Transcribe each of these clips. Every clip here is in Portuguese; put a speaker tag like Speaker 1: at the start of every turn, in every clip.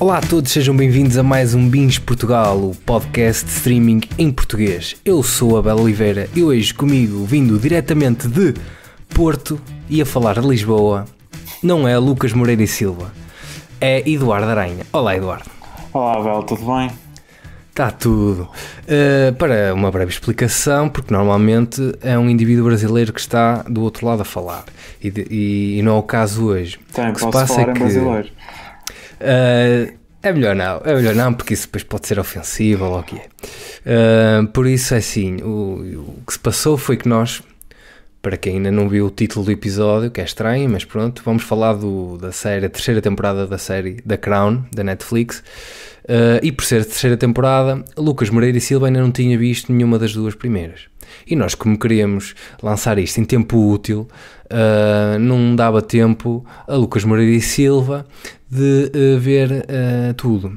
Speaker 1: Olá a todos, sejam bem-vindos a mais um Binge Portugal, o podcast de streaming em português. Eu sou a Abel Oliveira e hoje comigo, vindo diretamente de Porto e a falar de Lisboa, não é Lucas Moreira e Silva, é Eduardo Aranha. Olá, Eduardo.
Speaker 2: Olá, Abel, tudo bem?
Speaker 1: Está tudo. Para uma breve explicação, porque normalmente é um indivíduo brasileiro que está do outro lado a falar e não é o caso hoje.
Speaker 2: Também posso falar em brasileiro.
Speaker 1: É melhor não, porque isso depois pode ser ofensivo ou o que é. Por isso é assim, o que se passou foi que nós, para quem ainda não viu o título do episódio, que é estranho, mas pronto, vamos falar da série, a terceira temporada da série The Crown, da Netflix, e por ser a terceira temporada, Lucas Moreira e Silva ainda não tinha visto nenhuma das duas primeiras. E nós, como queríamos lançar isto em tempo útil, não dava tempo a Lucas Moreira e Silva de ver tudo.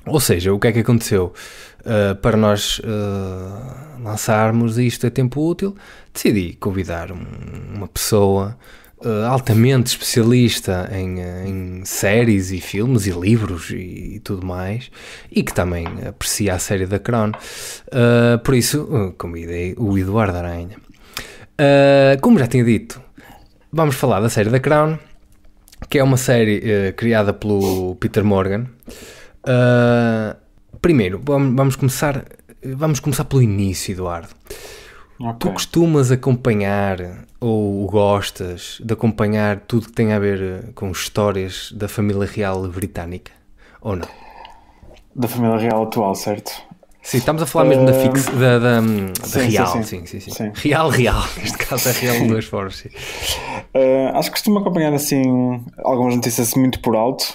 Speaker 1: Ou seja, o que é que aconteceu? Para nós lançarmos isto a tempo útil, decidi convidar uma pessoa altamente especialista em séries e filmes e livros e tudo mais, e que também aprecia a série da Crown. Por isso convidei o Eduardo Aranha. Como já tinha dito, vamos falar da série da Crown, que é uma série criada pelo Peter Morgan. Primeiro, vamos começar pelo início, Eduardo.
Speaker 2: Okay.
Speaker 1: Tu costumas acompanhar ou gostas de acompanhar tudo que tem a ver com histórias da família real britânica, ou não?
Speaker 2: Da família real atual, certo?
Speaker 1: Sim, estamos a falar mesmo da real, sim. Real, neste caso é real de duas formas, sim.
Speaker 2: Acho que costumo acompanhar assim algumas notícias muito por alto,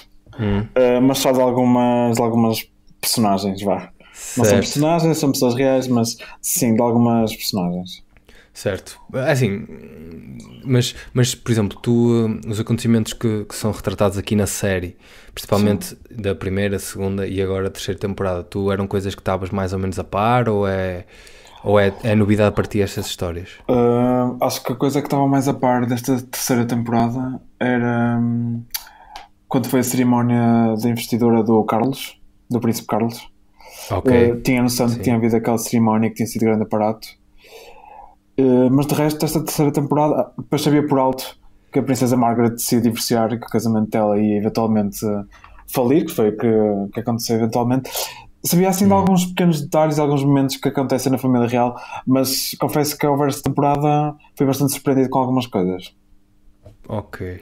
Speaker 2: mas só de algumas personagens, vá. Certo. Não são personagens, são pessoas reais, mas sim, de algumas personagens.
Speaker 1: Certo. Assim, mas por exemplo, os acontecimentos que são retratados aqui na série, principalmente da primeira, segunda e agora a terceira temporada, eram coisas que estavas mais ou menos a par, ou é novidade para ti estas histórias?
Speaker 2: Acho que a coisa que estava mais a par desta terceira temporada era quando foi a cerimónia da investidura do Príncipe Carlos.
Speaker 1: Okay.
Speaker 2: Tinha noção de que tinha havido aquela cerimónia que tinha sido grande aparato, mas de resto esta terceira temporada depois sabia por alto que a princesa Margaret decidiu divorciar e que o casamento dela ia eventualmente falir, que foi o que aconteceu eventualmente. Sabia assim de alguns pequenos detalhes, alguns momentos que acontecem na família real, mas confesso que ao ver esta temporada fui bastante surpreendido com algumas coisas.
Speaker 1: Ok.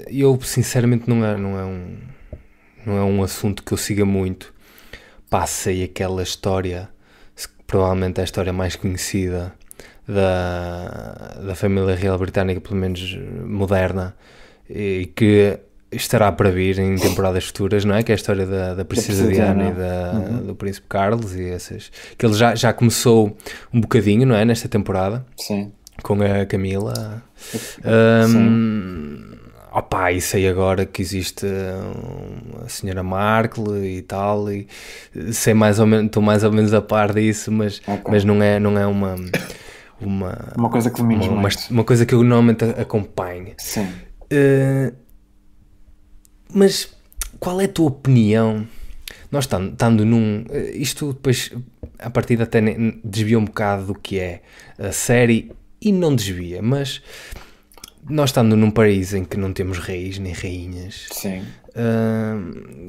Speaker 1: Eu sinceramente não é um assunto que eu siga muito. Passei aquela história, provavelmente é a história mais conhecida da família real britânica, pelo menos moderna, e que estará para vir em temporadas futuras, não é? Que é a história da princesa Diana e do príncipe Carlos e essas, que ele já começou um bocadinho, não é? Nesta temporada.
Speaker 2: Sim.
Speaker 1: Com a Camila. E sei agora que existe a senhora Markle e tal, e sei estou mais ou menos a par disso, mas não é uma
Speaker 2: coisa que
Speaker 1: uma coisa que eu normalmente acompanho.
Speaker 2: Sim.
Speaker 1: Mas qual é a tua opinião? Nós estando isto depois a partir até desvia um bocado do que é a série, e não desvia, mas nós estando num país em que não temos reis nem rainhas,
Speaker 2: sim.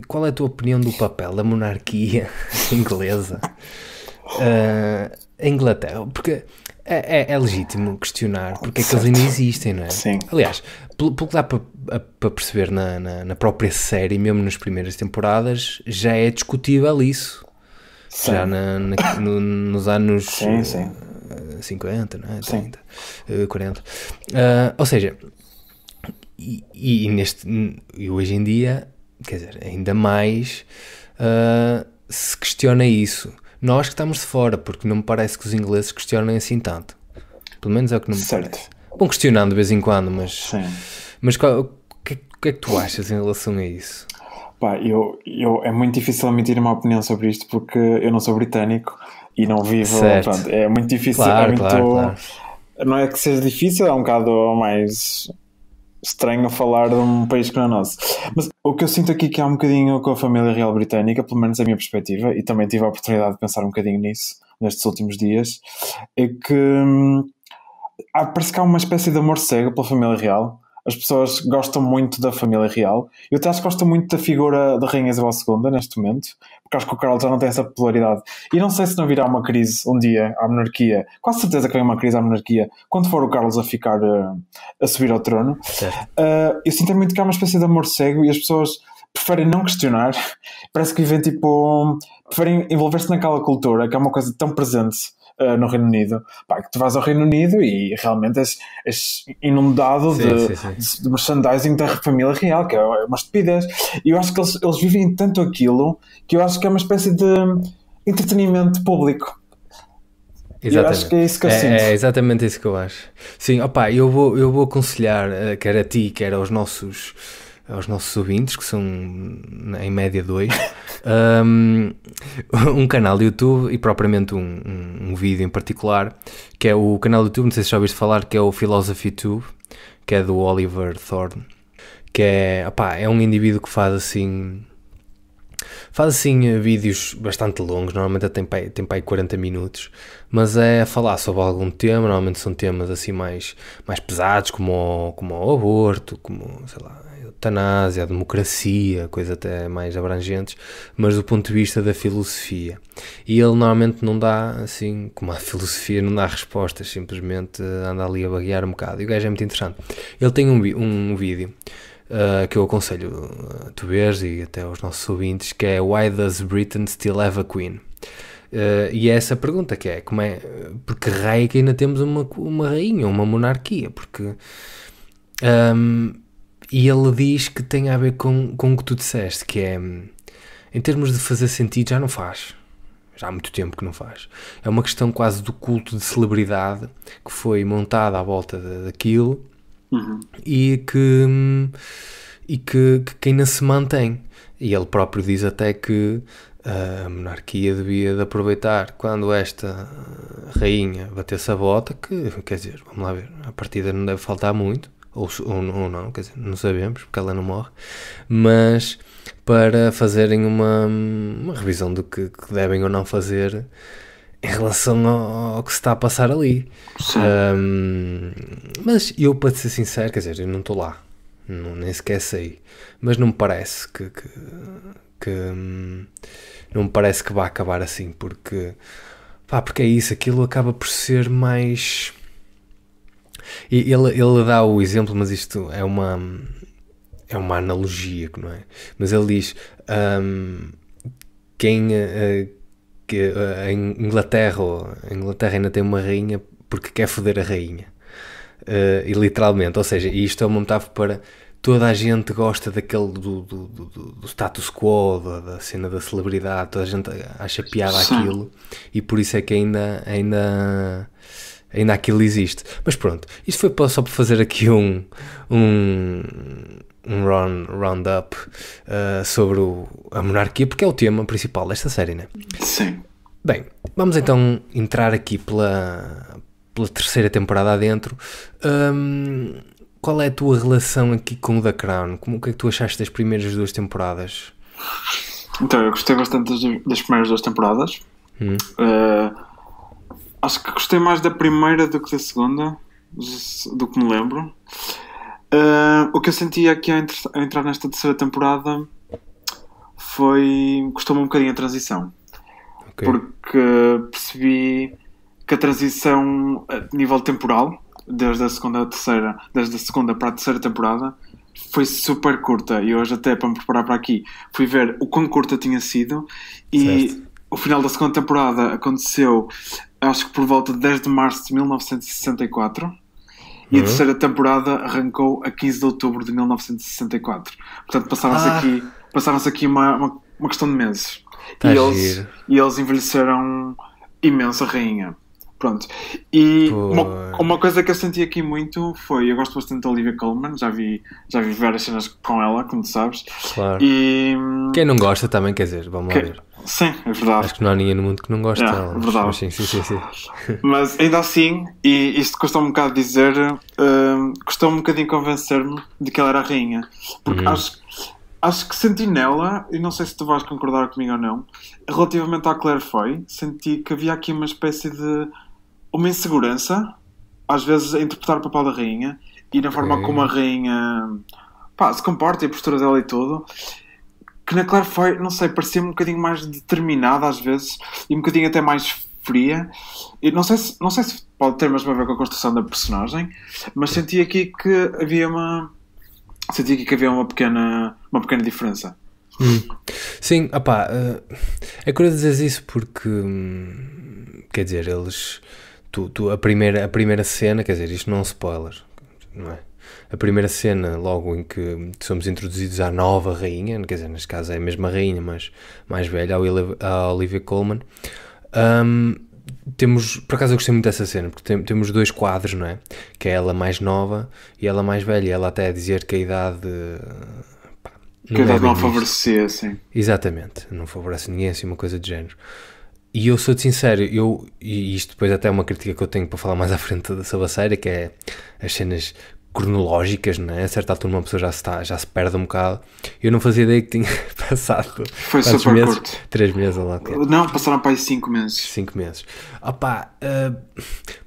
Speaker 1: Qual é a tua opinião do papel da monarquia inglesa em Inglaterra? Porque é legítimo questionar porque é que eles ainda existem, não é?
Speaker 2: Sim.
Speaker 1: Aliás, pelo que dá para perceber na própria série, mesmo nas primeiras temporadas, já é discutível isso. Sim. Já nos anos...
Speaker 2: Sim.
Speaker 1: 50, não é? 30, 40. Ou seja, e hoje em dia, quer dizer, ainda mais se questiona isso. Nós que estamos de fora, porque não me parece que os ingleses questionem assim tanto. Pelo menos é o que não me parece. Vão questionando de vez em quando, mas... Sim. Mas o que é que tu achas em relação a isso?
Speaker 2: É muito difícil emitir uma opinião sobre isto porque eu não sou britânico e não vivo, pronto, é muito difícil, claro. Não é que seja difícil, é um bocado mais estranho falar de um país que não é nosso. Mas o que eu sinto aqui que há um bocadinho com a família real britânica, pelo menos a minha perspectiva, e também tive a oportunidade de pensar um bocadinho nisso nestes últimos dias, é que parece que há uma espécie de amor cego pela família real. As pessoas gostam muito da família real. Eu até acho que gostam muito da figura da Rainha Isabel II neste momento, porque acho que o Carlos já não tem essa popularidade. E não sei se não virá uma crise um dia à monarquia. Quase certeza que vem uma crise à monarquia quando for o Carlos a ficar a subir ao trono. Eu sinto muito que há uma espécie de amor cego e as pessoas preferem não questionar. Parece que vivem tipo... preferem envolver-se naquela cultura que é uma coisa tão presente no Reino Unido. Pá, que tu vais ao Reino Unido e realmente és inundado de merchandising da família real, que é uma estupidez. E eu acho que eles vivem tanto aquilo que eu acho que é uma espécie de entretenimento público.
Speaker 1: Exatamente.
Speaker 2: Eu acho que é isso que eu sinto.
Speaker 1: É exatamente isso que eu acho. Sim, opá, eu vou aconselhar, quer a ti, quer aos nossos ouvintes, que são em média 2, um canal de YouTube e propriamente um vídeo em particular, que é o canal de YouTube, não sei se já ouviste falar, que é o Philosophy Tube, que é do Oliver Thorne, que é um indivíduo que faz assim vídeos bastante longos, normalmente tem para aí 40 minutos, mas é a falar sobre algum tema, normalmente são temas assim mais pesados, como o aborto, como, sei lá, a eutanásia, a democracia, coisas até mais abrangentes, mas do ponto de vista da filosofia. E ele normalmente não dá, assim, como a filosofia não dá respostas, simplesmente anda ali a vaguear um bocado. E o gajo é muito interessante. Ele tem um vídeo que eu aconselho a tu veres e até aos nossos ouvintes, que é Why Does Britain Still Have a Queen? E é essa pergunta que é, porque raio que ainda temos uma rainha, uma monarquia, porque e ele diz que tem a ver com o que tu disseste, que é, em termos de fazer sentido, já não faz. Já há muito tempo que não faz. É uma questão quase do culto de celebridade que foi montada à volta daquilo. E que ainda se mantém. E ele próprio diz até que a monarquia devia de aproveitar quando esta rainha batesse a bota, que, quer dizer, vamos lá ver, a partida não deve faltar muito, ou não, quer dizer, não sabemos, porque ela não morre, mas para fazerem uma revisão do que devem ou não fazer em relação ao que se está a passar ali. Mas eu, para ser sincero, quer dizer, eu não estou lá, nem sequer sei, mas não me parece que não me parece que vá acabar assim, porque é isso, aquilo acaba por ser mais... E ele dá o exemplo, mas isto é uma analogia, não é? Mas ele diz que a Inglaterra ainda tem uma rainha porque quer foder a rainha, e literalmente, ou seja, isto é uma metáfora para toda a gente gosta daquele do status quo, da cena da celebridade, toda a gente acha piada aquilo, e por isso é que ainda aquilo existe. Mas pronto, isto foi só para fazer aqui um round-up sobre a monarquia, porque é o tema principal desta série, né?
Speaker 2: Sim.
Speaker 1: Bem, vamos então entrar aqui pela terceira temporada adentro. Qual é a tua relação aqui com o The Crown? O que é que tu achaste das primeiras 2 temporadas?
Speaker 2: Então, eu gostei bastante das primeiras 2 temporadas. Acho que gostei mais da primeira do que da segunda, do que me lembro. O que eu senti aqui a entrar nesta terceira temporada custou-me um bocadinho a transição. Okay. Porque percebi que a transição a nível temporal, desde a segunda para a terceira temporada, foi super curta. E hoje, até para me preparar para aqui, fui ver o quão curta tinha sido. E certo. O final da segunda temporada aconteceu, acho que por volta de 10 de março de 1964. E a terceira temporada arrancou a 15 de outubro de 1964. Portanto, passaram-se aqui uma questão de meses. E eles envelheceram imenso a rainha. Pronto. E uma coisa que eu senti aqui muito foi... Eu gosto bastante da Olivia Colman. Já vi várias cenas com ela, como tu sabes.
Speaker 1: Claro. E quem não gosta também, quer dizer, vamos lá ver.
Speaker 2: Sim, é verdade.
Speaker 1: Acho que não há ninguém no mundo que não goste dela.
Speaker 2: É verdade.
Speaker 1: Mas sim, sim, sim, sim.
Speaker 2: Mas ainda assim, e isto custou um bocado dizer, custou um bocadinho convencer-me de que ela era a rainha. Porque acho que senti nela, e não sei se tu vais concordar comigo ou não, relativamente à Claire Foy, senti que havia aqui uma espécie de uma insegurança, às vezes a interpretar o papel da rainha, e na forma como a rainha se comporta e a postura dela e tudo, que na Claire Foy, não sei, parecia um bocadinho mais determinada às vezes, e um bocadinho até mais fria. E não sei se pode ter mesmo a ver com a construção da personagem, mas senti aqui que havia uma pequena diferença.
Speaker 1: Sim, opá, é curioso dizer isso porque, quer dizer, a primeira cena, quer dizer, isto não é um spoiler, não é? A primeira cena, logo em que somos introduzidos à nova rainha, quer dizer, neste caso é a mesma rainha, mas mais velha, a Olivia Colman. Por acaso eu gostei muito dessa cena, porque temos dois quadros, não é? Que é ela mais nova e ela mais velha. E ela até a dizer que a idade...
Speaker 2: Que a idade não favorecia, sim.
Speaker 1: Exatamente, não favorece ninguém, assim, uma coisa de género. E eu sou-te sincero, e isto depois até é uma crítica que eu tenho para falar mais à frente sobre a série, que é as cenas cronológicas, não é? A certa altura uma pessoa já se perde um bocado. Eu não fazia ideia que tinha passado.
Speaker 2: Foi super
Speaker 1: meses?
Speaker 2: Curto.
Speaker 1: 3 meses ou lá.
Speaker 2: Não, passaram para aí 5 meses.
Speaker 1: 5 meses.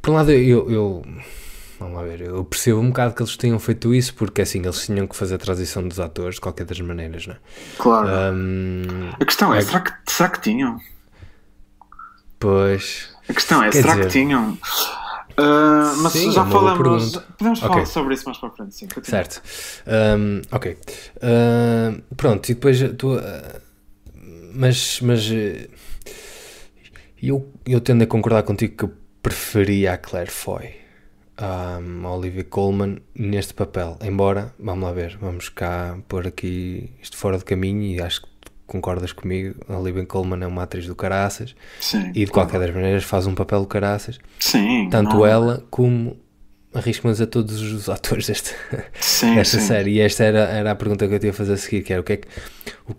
Speaker 1: Por um lado vamos lá ver, eu percebo um bocado que eles tenham feito isso, porque assim, eles tinham que fazer a transição dos atores de qualquer das maneiras, não é?
Speaker 2: Claro. A questão é, será que tinham?
Speaker 1: Pois.
Speaker 2: A questão é, será que tinham? Mas sim, já falamos. Podemos falar sobre isso mais para a frente, sim. Continua.
Speaker 1: Certo. Ok. Pronto, e depois tu. Mas eu tendo a concordar contigo que eu preferia a Claire Foy a Olivia Colman neste papel. Embora, vamos lá ver, vamos cá pôr aqui isto fora de caminho, e acho que concordas comigo, a Olivia Colman é uma atriz do caraças.
Speaker 2: Sim,
Speaker 1: e de qualquer das maneiras faz um papel do caraças.
Speaker 2: Sim,
Speaker 1: tanto ela como, arrisco-me a dizer, todos os atores desta série. E esta era a pergunta que eu tinha a fazer a seguir, que era o que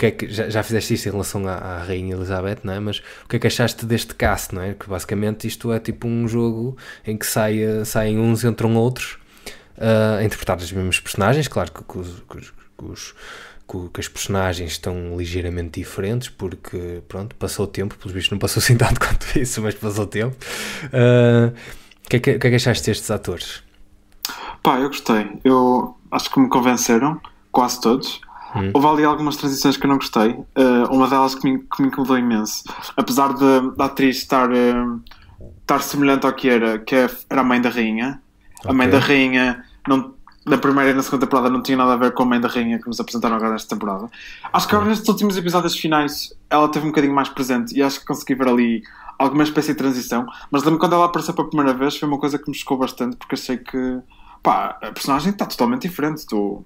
Speaker 1: é que já fizeste isto em relação à Rainha Elizabeth, não é? Mas o que é que achaste deste cast, não é? Que basicamente isto é tipo um jogo em que saem uns, entram outros, a interpretar os mesmos personagens. Claro que as personagens estão ligeiramente diferentes, porque pronto, passou o tempo, pelos vistos não passou assim tanto quanto isso, mas passou o tempo. O que é que achaste destes atores?
Speaker 2: Eu gostei. Eu acho que me convenceram, quase todos. Houve ali algumas transições que eu não gostei. Uma delas que me incomodou imenso. Apesar da atriz estar semelhante ao que era a mãe da rainha. A mãe da rainha, na primeira e na segunda temporada, não tinha nada a ver com a mãe da rainha que nos apresentaram agora nesta temporada. Acho que agora nestes últimos episódios finais ela teve um bocadinho mais presente, e acho que consegui ver ali alguma espécie de transição. Mas lembro quando ela apareceu pela primeira vez, foi uma coisa que me chocou bastante, porque achei que a personagem está totalmente diferente do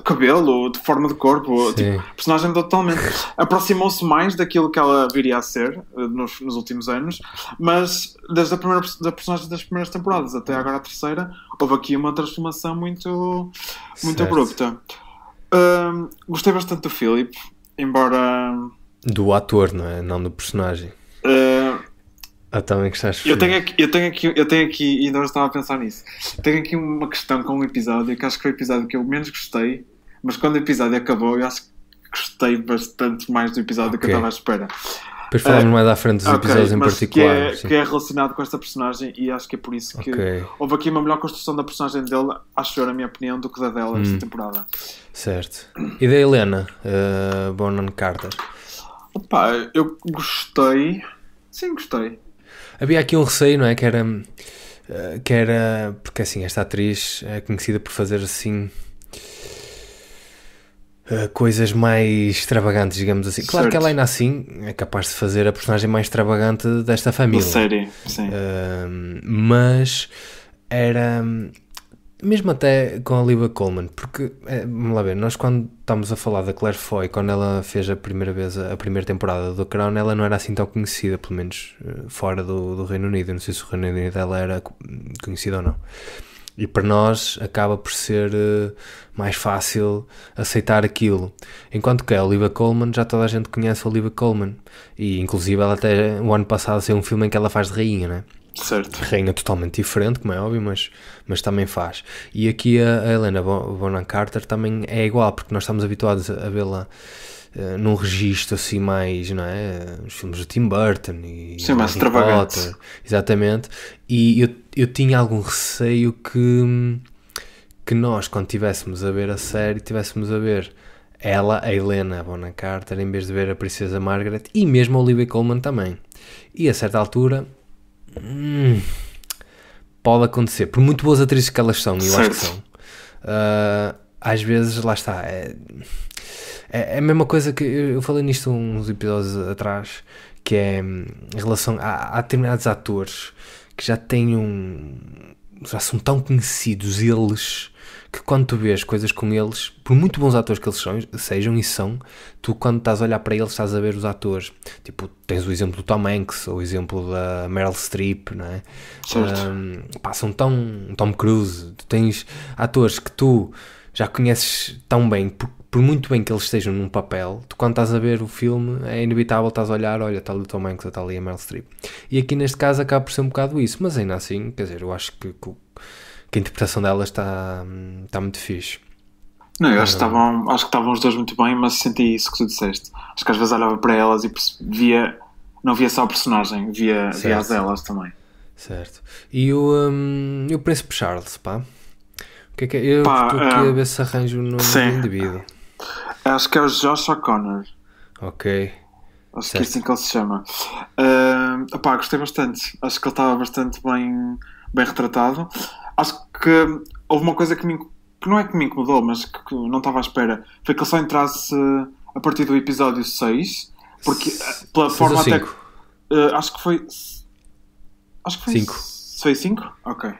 Speaker 2: cabelo, de forma de corpo, tipo, a personagem mudou totalmente. Aproximou-se mais daquilo que ela viria a ser nos últimos anos, mas desde da personagem das primeiras temporadas até agora a terceira, houve aqui uma transformação muito abrupta. Gostei bastante do Philip, embora...
Speaker 1: Do ator, não é? Não do personagem. Também gostaste.
Speaker 2: Eu tenho aqui, e ainda estava a pensar nisso. Tenho aqui uma questão com um episódio que acho que foi o episódio que eu menos gostei, mas quando o episódio acabou, eu acho que gostei bastante mais do episódio que eu estava à espera.
Speaker 1: Depois falamos mais à frente dos episódios em particular.
Speaker 2: Que é relacionado com esta personagem, e acho que é por isso que houve aqui uma melhor construção da personagem dele, acho eu, na minha opinião, do que da dela esta temporada.
Speaker 1: Certo. E da Helena Bonham Carter?
Speaker 2: Eu gostei. Sim, gostei.
Speaker 1: Havia aqui um receio, não é? Que era porque assim, esta atriz é conhecida por fazer assim coisas mais extravagantes, digamos assim. Claro que ela ainda assim é capaz de fazer a personagem mais extravagante desta família.
Speaker 2: Da série, sim.
Speaker 1: Mas era... Mesmo até com a Olivia Colman, porque, vamos lá ver, nós quando estamos a falar da Claire Foy, quando ela fez a primeira temporada do Crown, ela não era assim tão conhecida, pelo menos fora do Reino Unido. Eu não sei se o Reino Unido dela era conhecida ou não. E para nós acaba por ser mais fácil aceitar aquilo. Enquanto que a Olivia Colman, já toda a gente conhece a Olivia Colman. E inclusive ela até o ano passado saiu um filme em que ela faz de rainha, né?
Speaker 2: Certo.
Speaker 1: Rainha totalmente diferente, como é óbvio, mas também faz. E aqui a Helena Bonham Carter também é igual, porque nós estamos habituados a vê-la num registro assim mais, não é? Os filmes do Tim Burton e
Speaker 2: Sim, mais extravagante.
Speaker 1: Exatamente. E eu tinha algum receio que nós, quando estivéssemos a ver a série, estivéssemos a ver ela, a Helena Bonham Carter, em vez de ver a Princesa Margaret, e mesmo a Olivia Colman também. E a certa altura pode acontecer, por muito boas atrizes que elas são, e eu acho que são, às vezes, lá está, é a mesma coisa que eu falei nisto uns episódios atrás, que é em relação a determinados atores que já já são tão conhecidos eles, que quando tu vês coisas com eles, por muito bons atores que eles sejam e são, tu quando estás a olhar para eles estás a ver os atores. Tipo, tens o exemplo do Tom Hanks, ou o exemplo da Meryl Streep, não é? São Tom Cruise. Tu tens atores que tu já conheces tão bem, por muito bem que eles estejam num papel, tu quando estás a ver o filme é inevitável, estás a olhar, olha, está ali o Tom Hanks, está ali a Meryl Streep. E aqui neste caso acaba por ser um bocado isso, mas ainda assim, quer dizer, eu acho que a interpretação delas está muito fixe.
Speaker 2: Não, eu acho que estavam os dois muito bem, mas senti isso que tu disseste. Acho que às vezes olhava para elas e não via só o personagem, via as delas também.
Speaker 1: Certo. E o Príncipe Charles, pá? O que é que é? Eu estou aqui a ver se arranjo o nome do indivíduo.
Speaker 2: Acho que é o Josh O'Connor.
Speaker 1: Ok.
Speaker 2: Acho que é assim que ele se chama. Gostei bastante. Acho que ele estava bastante bem retratado. Acho que houve uma coisa que não é que me incomodou, mas que não estava à espera. Foi que ele só entrasse a partir do episódio 6. Porque pela forma até... acho que foi
Speaker 1: 5.
Speaker 2: Foi 5? Ok.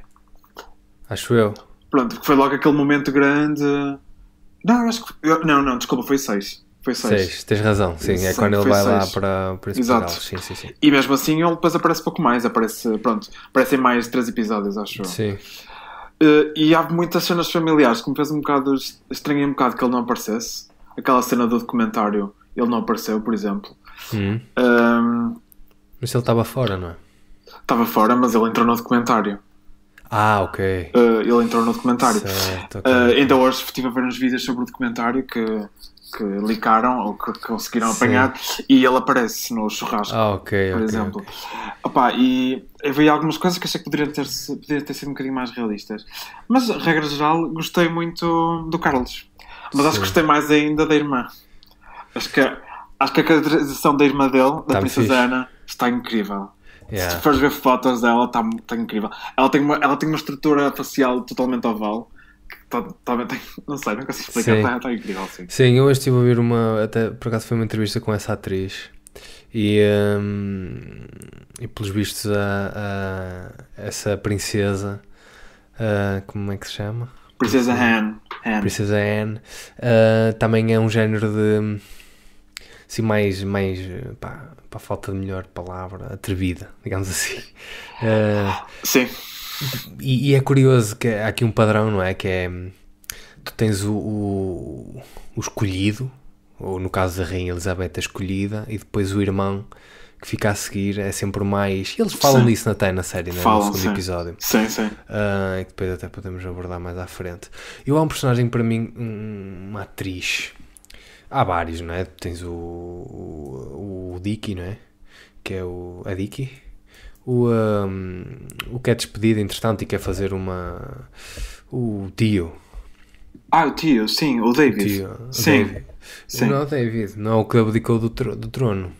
Speaker 1: Acho eu.
Speaker 2: Pronto, porque foi logo aquele momento grande. Não, acho que... Não, desculpa, foi 6. Foi 6.
Speaker 1: Tens razão, sim, é quando ele vai 6. Lá para o Exato. Sim.
Speaker 2: E mesmo assim ele depois aparece pouco mais, aparecem mais 3 episódios, acho eu.
Speaker 1: Sim.
Speaker 2: E há muitas cenas familiares que me fez um bocado, estranhei um bocado que ele não aparecesse. Aquela cena do documentário, ele não apareceu, por exemplo.
Speaker 1: Mas ele estava fora, não é?
Speaker 2: Estava fora, mas ele entrou no documentário.
Speaker 1: Ok.
Speaker 2: Ele entrou no documentário.
Speaker 1: Certo, okay.
Speaker 2: Ainda hoje estive a ver uns vídeos sobre o documentário que licaram ou que conseguiram apanhar e ele aparece no churrasco, por exemplo. E eu vi algumas coisas que achei que poderiam ter sido um bocadinho mais realistas, mas regra geral gostei muito do Carlos, mas acho que gostei mais ainda da irmã. Acho que a caracterização da irmã dele, da Princesa Ana, está incrível. Se tu fores ver fotos dela, está incrível. Ela tem uma estrutura facial totalmente oval. Não sei, não consigo explicar, está incrível, sim.
Speaker 1: Sim, eu hoje estive a ver até por acaso foi uma entrevista com essa atriz e pelos vistos essa princesa, como é que se chama?
Speaker 2: Princesa Anne.
Speaker 1: Princesa Anne, também é um género de, assim, mais para a falta de melhor palavra, atrevida, digamos assim.
Speaker 2: Sim.
Speaker 1: E é curioso que há aqui um padrão, não é? Que é, tu tens o escolhido, ou no caso da Rainha Elizabeth a escolhida, e depois o irmão que fica a seguir é sempre mais... Eles falam disso até na série, não é? No segundo episódio.
Speaker 2: Sim.
Speaker 1: E depois até podemos abordar mais à frente. E há um personagem, para mim, uma atriz. Há vários, não é? Tens o Dickie, não é? Que é a Dickie. O que é despedido, entretanto, e quer fazer o tio.
Speaker 2: O tio, sim, o David.
Speaker 1: Sim. Não é o David, não é o que abdicou do trono.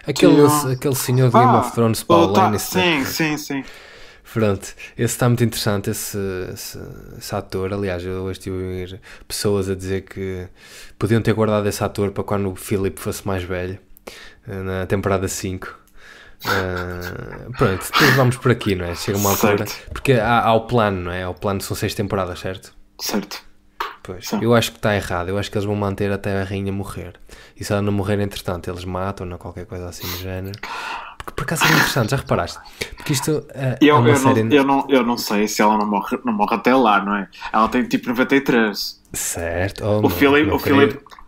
Speaker 1: Aquele senhor de Game of Thrones, Paul Lannister.
Speaker 2: Sim.
Speaker 1: Pronto, esse está muito interessante, esse ator. Aliás, eu hoje estive a ouvir pessoas a dizer que podiam ter guardado esse ator para quando o Philip fosse mais velho, na temporada 5. Pronto, depois vamos por aqui, não é? Chega uma altura, porque há o plano, não é? O plano são 6 temporadas, certo?
Speaker 2: Certo.
Speaker 1: Pois, eu acho que está errado. Eu acho que eles vão manter até a rainha morrer, e se ela não morrer entretanto eles matam-na, qualquer coisa assim do género, porque por acaso é interessante, já reparaste? Porque isto é
Speaker 2: Eu,
Speaker 1: uma
Speaker 2: eu,
Speaker 1: série...
Speaker 2: eu não sei se ela não morre até lá, não é? Ela tem tipo 93.
Speaker 1: Certo,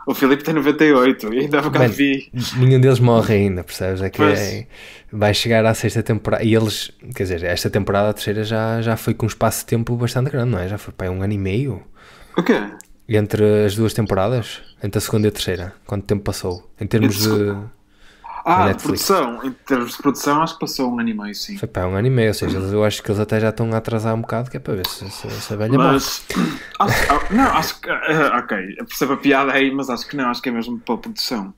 Speaker 2: O Filipe tem 98 e ainda há bocado vi.
Speaker 1: nenhum deles morre ainda, percebes? É que
Speaker 2: Pois.
Speaker 1: vai chegar à sexta temporada e eles, quer dizer, esta temporada, a terceira, já foi com um espaço de tempo bastante grande, não é? Já foi para 1 ano e meio
Speaker 2: O quê?
Speaker 1: entre as duas temporadas, entre a segunda e a terceira. Quanto tempo passou? Em termos de
Speaker 2: De
Speaker 1: Netflix?
Speaker 2: produção. Em termos de produção, acho que passou 1 ano e meio, sim.
Speaker 1: Foi para 1 ano e meio, ou seja, eu acho que eles até já estão a atrasar um bocado, que é para ver se a velha morre.
Speaker 2: Mas. Acho que. Ok, eu percebo a piada aí, mas acho que não. Acho que é mesmo pela produção.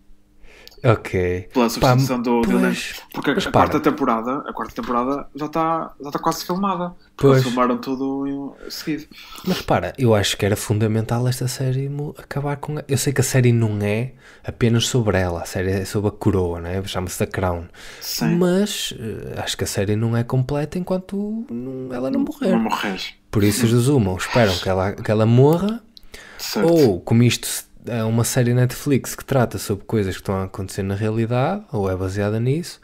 Speaker 1: Ok.
Speaker 2: Pela substituição do
Speaker 1: pois,
Speaker 2: Dylan. Porque
Speaker 1: mas
Speaker 2: a
Speaker 1: para.
Speaker 2: quarta temporada já está quase filmada. Porque
Speaker 1: Pois.
Speaker 2: eles filmaram tudo seguido.
Speaker 1: Mas repara, eu acho que era fundamental esta série acabar com... Eu sei que a série não é apenas sobre ela, a série é sobre a coroa, né? Chama-se The Crown.
Speaker 2: Sim.
Speaker 1: Mas acho que a série não é completa enquanto ela não morrer.
Speaker 2: Não morres.
Speaker 1: Por isso resumam, esperam que ela morra,
Speaker 2: Certo.
Speaker 1: ou como isto é uma série Netflix que trata sobre coisas que estão a acontecer na realidade, ou é baseada nisso,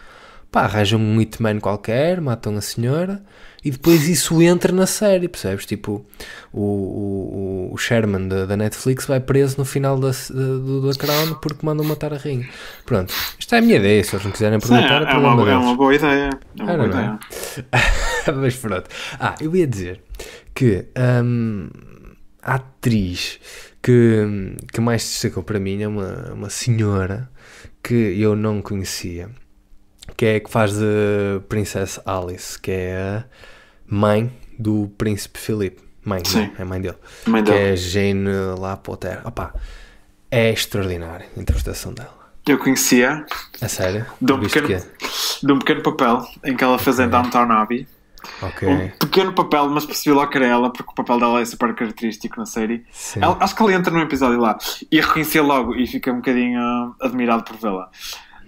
Speaker 1: pá, arranjam um hitman qualquer, matam a senhora e depois isso entra na série, percebes? Tipo, o Sherman da Netflix vai preso no final da Crown porque mandam matar a rainha. Pronto, isto é a minha ideia, se eles não quiserem perguntar, é problema deles.
Speaker 2: É uma boa ideia. É uma boa
Speaker 1: Não
Speaker 2: ideia.
Speaker 1: é? Mas pronto. Eu ia dizer que a atriz que mais destacou para mim é uma senhora que eu não conhecia, que é a que faz de Princess Alice, que é a mãe do Príncipe Philip. Mãe,
Speaker 2: Sim.
Speaker 1: não, é mãe dele.
Speaker 2: Mãe
Speaker 1: que
Speaker 2: dele.
Speaker 1: é Jane Lapoter. Opa, é extraordinária a interpretação dela.
Speaker 2: Eu conhecia
Speaker 1: A sério?
Speaker 2: de um,
Speaker 1: Viste
Speaker 2: pequeno,
Speaker 1: que
Speaker 2: de um pequeno papel em que ela fez em Downtown Abbey.
Speaker 1: Ok.
Speaker 2: Um pequeno papel, mas percebi logo que era ela, porque o papel dela é super característico na série.
Speaker 1: Sim.
Speaker 2: Acho que ela entra num episódio lá e a reconheci logo e fiquei um bocadinho admirado por vê-la.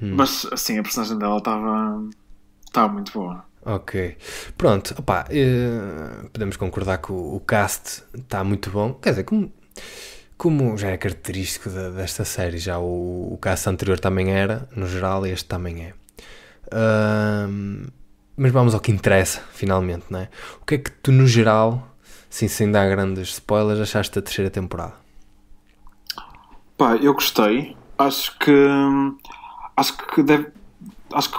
Speaker 2: Mas assim, a personagem dela estava muito boa.
Speaker 1: Ok. Pronto, opá, podemos concordar que o cast está muito bom. Quer dizer, como já é característico desta série, já o cast anterior também era, no geral, este também é. Mas vamos ao que interessa, finalmente, não é? O que é que tu, no geral, sem dar grandes spoilers, achaste da terceira temporada?
Speaker 2: Pá, eu gostei. Acho que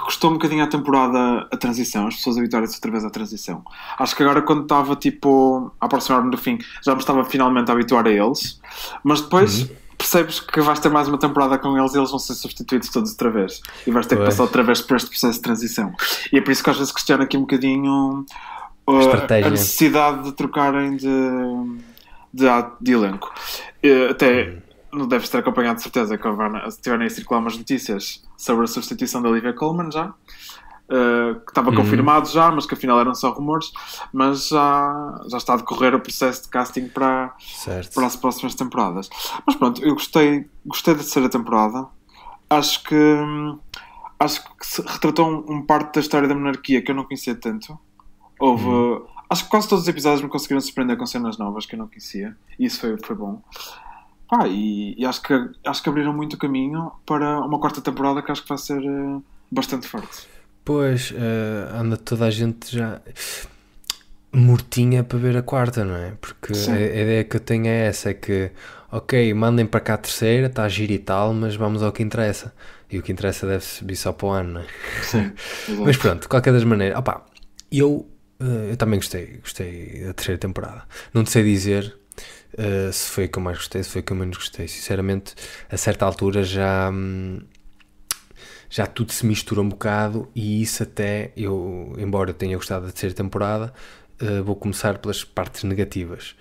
Speaker 2: gostou um bocadinho a temporada, a transição, as pessoas habituarem-se outra vez à transição. Acho que agora, quando estava tipo a aproximar-me do fim, já me estava finalmente a habituar a eles, mas depois percebes que vais ter mais uma temporada com eles e eles vão ser substituídos todos outra vez e vais ter que passar outra vez por este processo de transição. E é por isso que às vezes questiono aqui um bocadinho a necessidade de trocarem de elenco. Até não deves ter acompanhado de certeza que estiverem a circular umas notícias sobre a substituição da Olivia Colman já, que estava confirmado já, mas que afinal eram só rumores, mas já está a decorrer o processo de casting para as próximas temporadas. Mas pronto, eu gostei da terceira temporada. Acho que se retratou um parte da história da monarquia que eu não conhecia tanto. Acho que quase todos os episódios me conseguiram surpreender com cenas novas que eu não conhecia, e isso foi bom. E acho que abriram muito o caminho para uma quarta temporada que acho que vai ser bastante forte.
Speaker 1: Pois, anda toda a gente já mortinha para ver a quarta, não é? Porque a ideia que eu tenho é essa, é que ok, mandem para cá a terceira, está a giro e tal, mas vamos ao que interessa. E o que interessa deve subir só para o ano, não é?
Speaker 2: Sim,
Speaker 1: mas pronto, de qualquer das maneiras, eu também gostei da terceira temporada. Não te sei dizer se foi o que eu mais gostei, se foi o que eu menos gostei. Sinceramente, a certa altura já tudo se mistura um bocado, e isso até embora eu tenha gostado da terceira temporada, vou começar pelas partes negativas,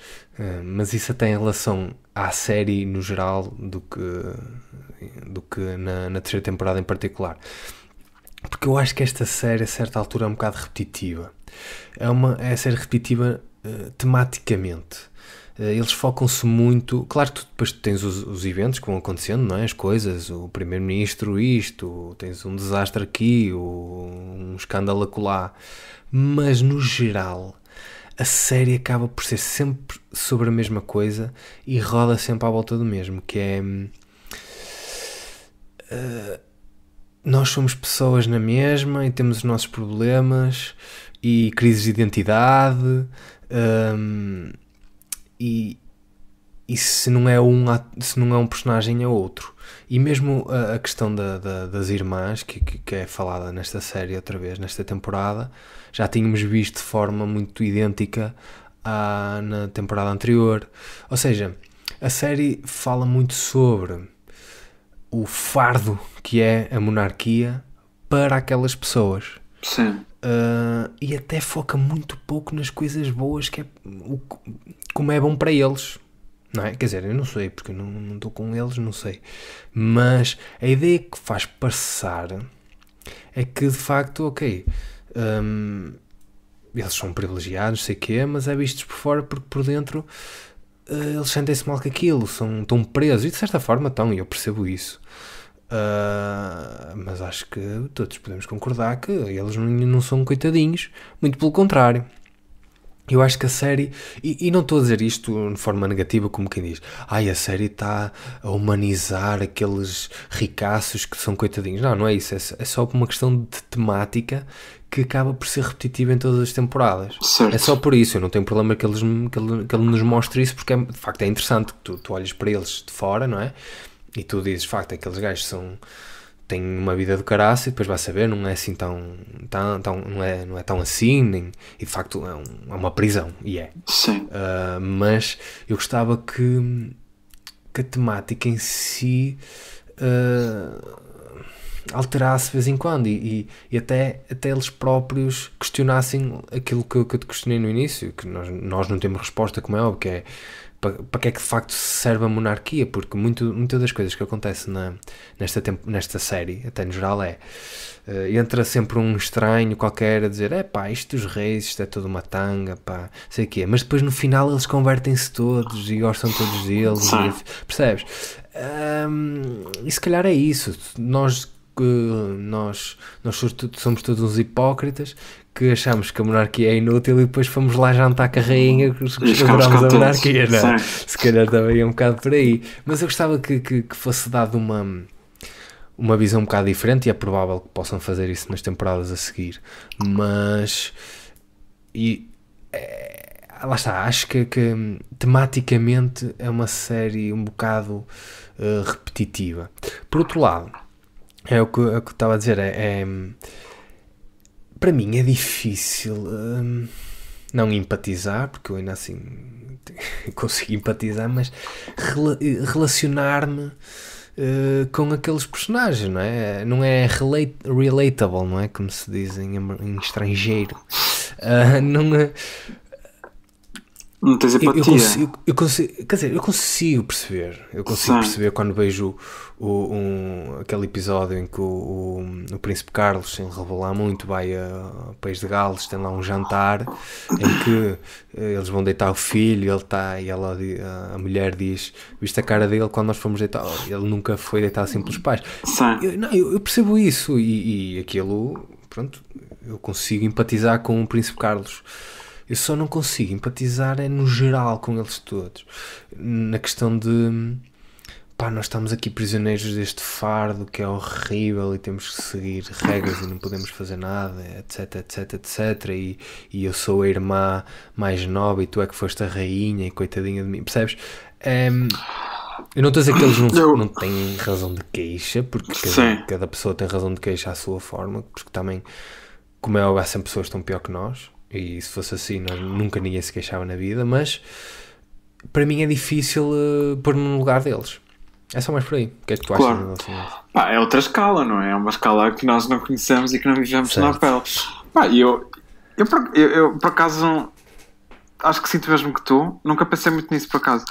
Speaker 1: mas isso até em relação à série no geral do que na terceira temporada em particular, porque eu acho que esta série a certa altura é um bocado repetitiva. É série repetitiva tematicamente. Eles focam-se muito. Claro que depois tens os eventos que vão acontecendo, não é? As coisas, o primeiro-ministro tens um desastre aqui, um escândalo acolá, mas no geral a série acaba por ser sempre sobre a mesma coisa e roda sempre à volta do mesmo, que é nós somos pessoas na mesma e temos os nossos problemas e crises de identidade, e se não é um personagem é outro. E mesmo a questão das irmãs, que é falada nesta série outra vez, nesta temporada, já tínhamos visto de forma muito idêntica na temporada anterior. Ou seja, a série fala muito sobre o fardo que é a monarquia para aquelas pessoas.
Speaker 2: Sim.
Speaker 1: E até foca muito pouco nas coisas boas, que é como é bom para eles. Não é? Quer dizer, eu não sei, porque eu não estou com eles, não sei. Mas a ideia que faz passar é que, de facto, ok, eles são privilegiados, sei o quê, mas é vistos por fora porque por dentro eles sentem-se mal com aquilo, estão presos, e de certa forma estão, e eu percebo isso. Mas acho que todos podemos concordar que eles não são coitadinhos, muito pelo contrário. Eu acho que a série, e não estou a dizer isto de forma negativa, como quem diz, a série está a humanizar aqueles ricaços que são coitadinhos. Não é isso, é só por uma questão de temática que acaba por ser repetitiva em todas as temporadas.
Speaker 2: Certo.
Speaker 1: É só por isso, eu não tenho problema que ele nos mostre isso, porque de facto é interessante que tu olhas para eles de fora, não é? E tu dizes, de facto, aqueles gajos têm uma vida do caraço, e depois vai saber, não é assim não é tão assim, e de facto é uma prisão, e é.
Speaker 2: Sim.
Speaker 1: Mas eu gostava que a temática em si alterasse de vez em quando, e até eles próprios questionassem aquilo que eu te questionei no início, que nós não temos resposta, como é óbvio, que é para que é que de facto serve a monarquia, porque muitas das coisas que acontecem nesta série, até no geral, entra sempre um estranho qualquer a dizer, isto dos reis, isto é tudo uma tanga, sei o quê, mas depois no final eles convertem-se todos e gostam todos deles, percebes? E se calhar é isso, nós somos todos uns hipócritas que achamos que a monarquia é inútil e depois fomos lá jantar com a rainha que adoramos a monarquia, não é? Se calhar também é um bocado por aí, mas eu gostava que fosse dado uma visão um bocado diferente, e é provável que possam fazer isso nas temporadas a seguir, mas lá está, acho que tematicamente é uma série um bocado repetitiva. Por outro lado, é o que eu estava a dizer, para mim é difícil não empatizar, porque eu ainda assim consigo empatizar, mas relacionar-me com aqueles personagens, não é? Não é relatable, não é? Como se diz em estrangeiro. Não é...
Speaker 2: Não tens empatia.
Speaker 1: Eu consigo perceber quando vejo aquele episódio em que o Príncipe Carlos, sem revelar muito, vai a País de Gales, tem lá um jantar em que eles vão deitar o filho, a mulher diz, viste a cara dele quando nós fomos deitar, ele nunca foi deitado assim pelos pais. Eu percebo isso, e aquilo, pronto, eu consigo empatizar com o Príncipe Carlos. Eu só não consigo empatizar no geral com eles todos, na questão de nós estamos aqui prisioneiros deste fardo que é horrível e temos que seguir regras e não podemos fazer nada, etc, etc, etc, e eu sou a irmã mais nova e tu é que foste a rainha e coitadinha de mim, percebes? Eu não estou a dizer que eles não têm razão de queixa, porque cada pessoa tem razão de queixa à sua forma, porque também, como é óbvio, há sempre pessoas que estão pior que nós, e se fosse assim nunca ninguém se queixava na vida, mas para mim é difícil pôr-me no lugar deles. É só mais por aí. O que é que tu achas?
Speaker 2: É outra escala, não é? É uma escala que nós não conhecemos e que não vivemos na pele. Eu por acaso acho que sinto mesmo que tu. Nunca pensei muito nisso, por acaso.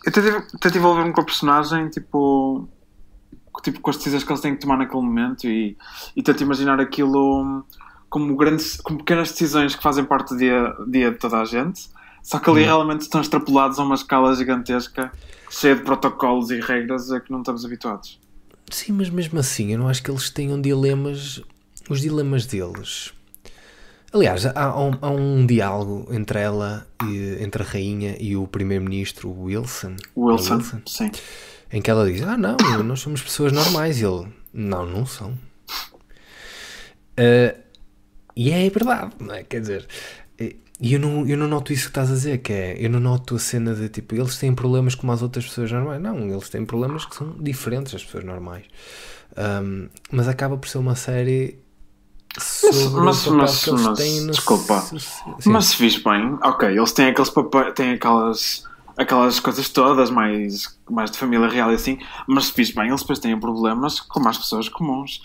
Speaker 2: Eu tento envolver-me com a personagem, tipo com as decisões que eles têm que tomar naquele momento, e tento imaginar aquilo como pequenas decisões que fazem parte do dia de toda a gente, só que ali realmente estão extrapolados a uma escala gigantesca, cheia de protocolos e regras a que não estamos habituados.
Speaker 1: Sim, mas mesmo assim eu não acho que eles tenham dilemas, os dilemas deles. Aliás, há um diálogo entre entre a rainha e o primeiro-ministro Wilson,
Speaker 2: sim,
Speaker 1: em que ela diz, não, nós somos pessoas normais, e ele, não são. E é verdade, não é? Quer dizer, e eu não noto isso que estás a dizer, que é, eu não noto a cena de tipo, eles têm problemas como as outras pessoas normais. Não, eles têm problemas que são diferentes das pessoas normais. Mas acaba por ser uma série sobre o papel que eles têm no...
Speaker 2: Desculpa, mas se vis bem, ok, eles têm aquelas coisas todas mais de família real e assim, mas se vis bem, eles depois têm problemas como as pessoas comuns.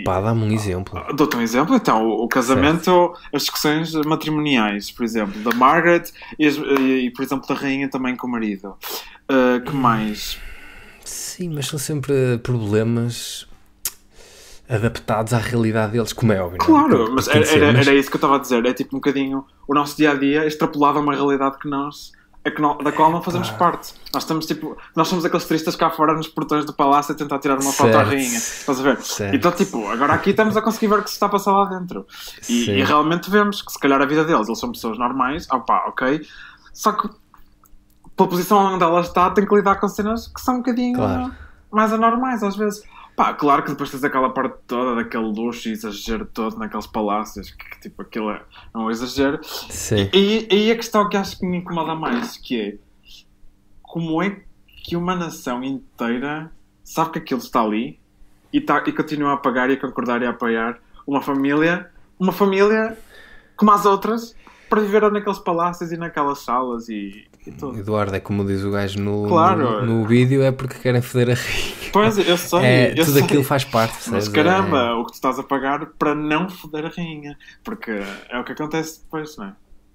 Speaker 1: Dá-me um exemplo.
Speaker 2: Dou-te um exemplo, então, o casamento, certo. As discussões matrimoniais, por exemplo, da Margaret e por exemplo, da rainha também com o marido. Que mais?
Speaker 1: Sim, mas são sempre problemas adaptados à realidade deles, como é óbvio.
Speaker 2: Claro, mas era isso que eu estava a dizer. É tipo um bocadinho o nosso dia-a-dia extrapolado a uma realidade da qual não fazemos parte. Nós somos aqueles turistas cá fora nos portões do palácio a tentar tirar uma foto à rainha. Estás a ver?
Speaker 1: Certo.
Speaker 2: Então, tipo, agora aqui estamos a conseguir ver o que se está a passar lá dentro. E realmente vemos que se calhar a vida deles, eles são pessoas normais, ok. Só que pela posição onde ela está, tem que lidar com cenas que são um bocadinho mais anormais às vezes. Claro que depois tens aquela parte toda daquele luxo e exagero todo naqueles palácios, que tipo, aquilo é um exagero.
Speaker 1: Sim.
Speaker 2: E a questão que acho que me incomoda mais, que é como é que uma nação inteira sabe que aquilo está ali e continua a pagar e a concordar e a apoiar uma família como as outras para viver naqueles palácios e naquelas salas e tudo.
Speaker 1: Eduardo, é como diz o gajo no vídeo, é porque querem foder a rainha.
Speaker 2: Pois, eu sei.
Speaker 1: Tudo aquilo faz parte.
Speaker 2: Mas caramba, o que tu estás a pagar para não foder a rainha. Porque é o que acontece depois, não é?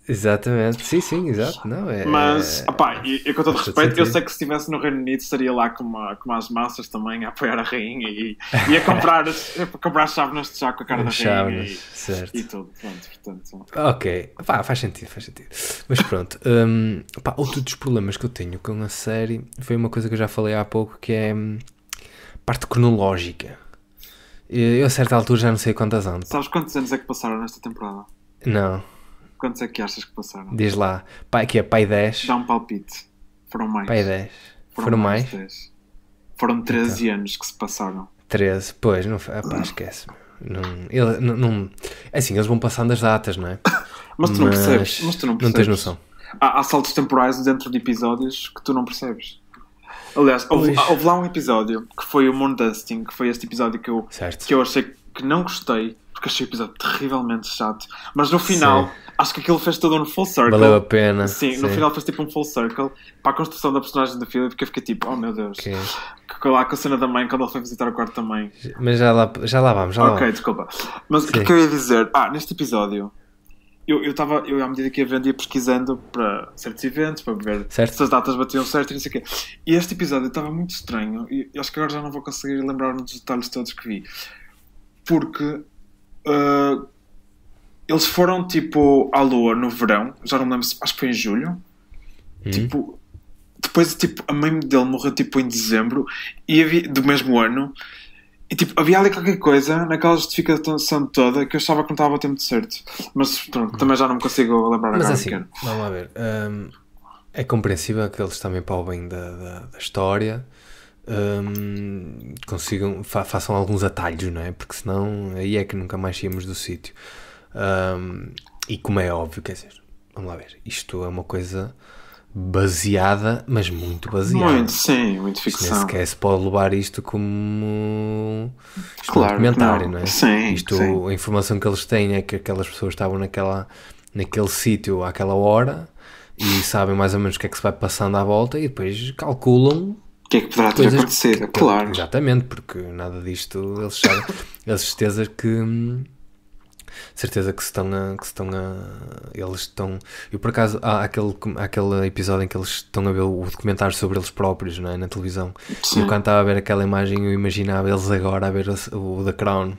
Speaker 1: Exatamente, sim, exato. Não,
Speaker 2: mas, e com todo respeito, eu sei que se estivesse no Reino Unido estaria lá como as massas também a apoiar a rainha e a comprar chávenas de chá com a cara da rainha e tudo. Portanto.
Speaker 1: Ok, faz sentido. Mas pronto, outro dos problemas que eu tenho com a série foi uma coisa que eu já falei há pouco, que é parte cronológica. Eu a certa altura já não sei quantas anos.
Speaker 2: Sabes quantos anos é que passaram nesta temporada?
Speaker 1: Não.
Speaker 2: Quantos é que achas que passaram?
Speaker 1: Diz lá. Que é pai 10?
Speaker 2: Dá um palpite. Foram mais.
Speaker 1: Pai 10. Foram mais?
Speaker 2: 10. Foram 13 anos que se passaram.
Speaker 1: 13, pois, não foi. Esquece. Não, assim, eles vão passando as datas, não é?
Speaker 2: Mas tu não percebes. Não
Speaker 1: tens noção.
Speaker 2: Há saltos temporais dentro de episódios que tu não percebes. Aliás, houve lá um episódio que foi o Moon Dusting, que foi este episódio que eu achei que não gostei, porque achei o episódio terrivelmente chato. Mas no final, acho que aquilo fez todo um full circle.
Speaker 1: Valeu a pena.
Speaker 2: Sim, no final fez tipo um full circle para a construção da personagem do Philip, porque eu fiquei tipo, oh meu Deus. Okay. Lá com a cena da mãe, quando ele foi visitar o quarto da mãe.
Speaker 1: Mas já lá vamos.
Speaker 2: Ok, desculpa. Mas o que eu ia dizer? Neste episódio, eu à medida que ia vendo, ia pesquisando para certos eventos, para ver se as datas batiam certo e não sei o quê. E este episódio estava muito estranho, e acho que agora já não vou conseguir lembrar-me dos detalhes todos que vi. Porque eles foram tipo à Lua no verão, já não me lembro, acho que foi em julho. Tipo, depois tipo, a mãe dele morreu tipo em dezembro do mesmo ano. E tipo, havia ali qualquer coisa naquela justificação toda que eu achava que não estava a ter muito certo. Mas pronto, também já não me consigo lembrar agora.
Speaker 1: Mas assim, vamos lá ver. É compreensível que eles também, para o bem da história, façam alguns atalhos, não é? Porque senão aí é que nunca mais saímos do sítio. E como é óbvio, quer dizer, vamos lá ver, isto é uma coisa baseada, mas muito baseada.
Speaker 2: Muito ficção.
Speaker 1: Nem sequer se pode levar isto como um documentário, não é? A informação que eles têm é que aquelas pessoas estavam naquele sítio àquela hora e sabem mais ou menos o que é que se vai passando à volta e depois calculam
Speaker 2: o que é que poderá ter acontecido, claro.
Speaker 1: Exatamente, porque nada disto eles sabem. Eles certeza que eles estão. Eu por acaso há aquele episódio em que eles estão a ver o documentário sobre eles próprios, não é? Na televisão. E eu quando estava a ver aquela imagem eu imaginava eles agora a ver o The Crown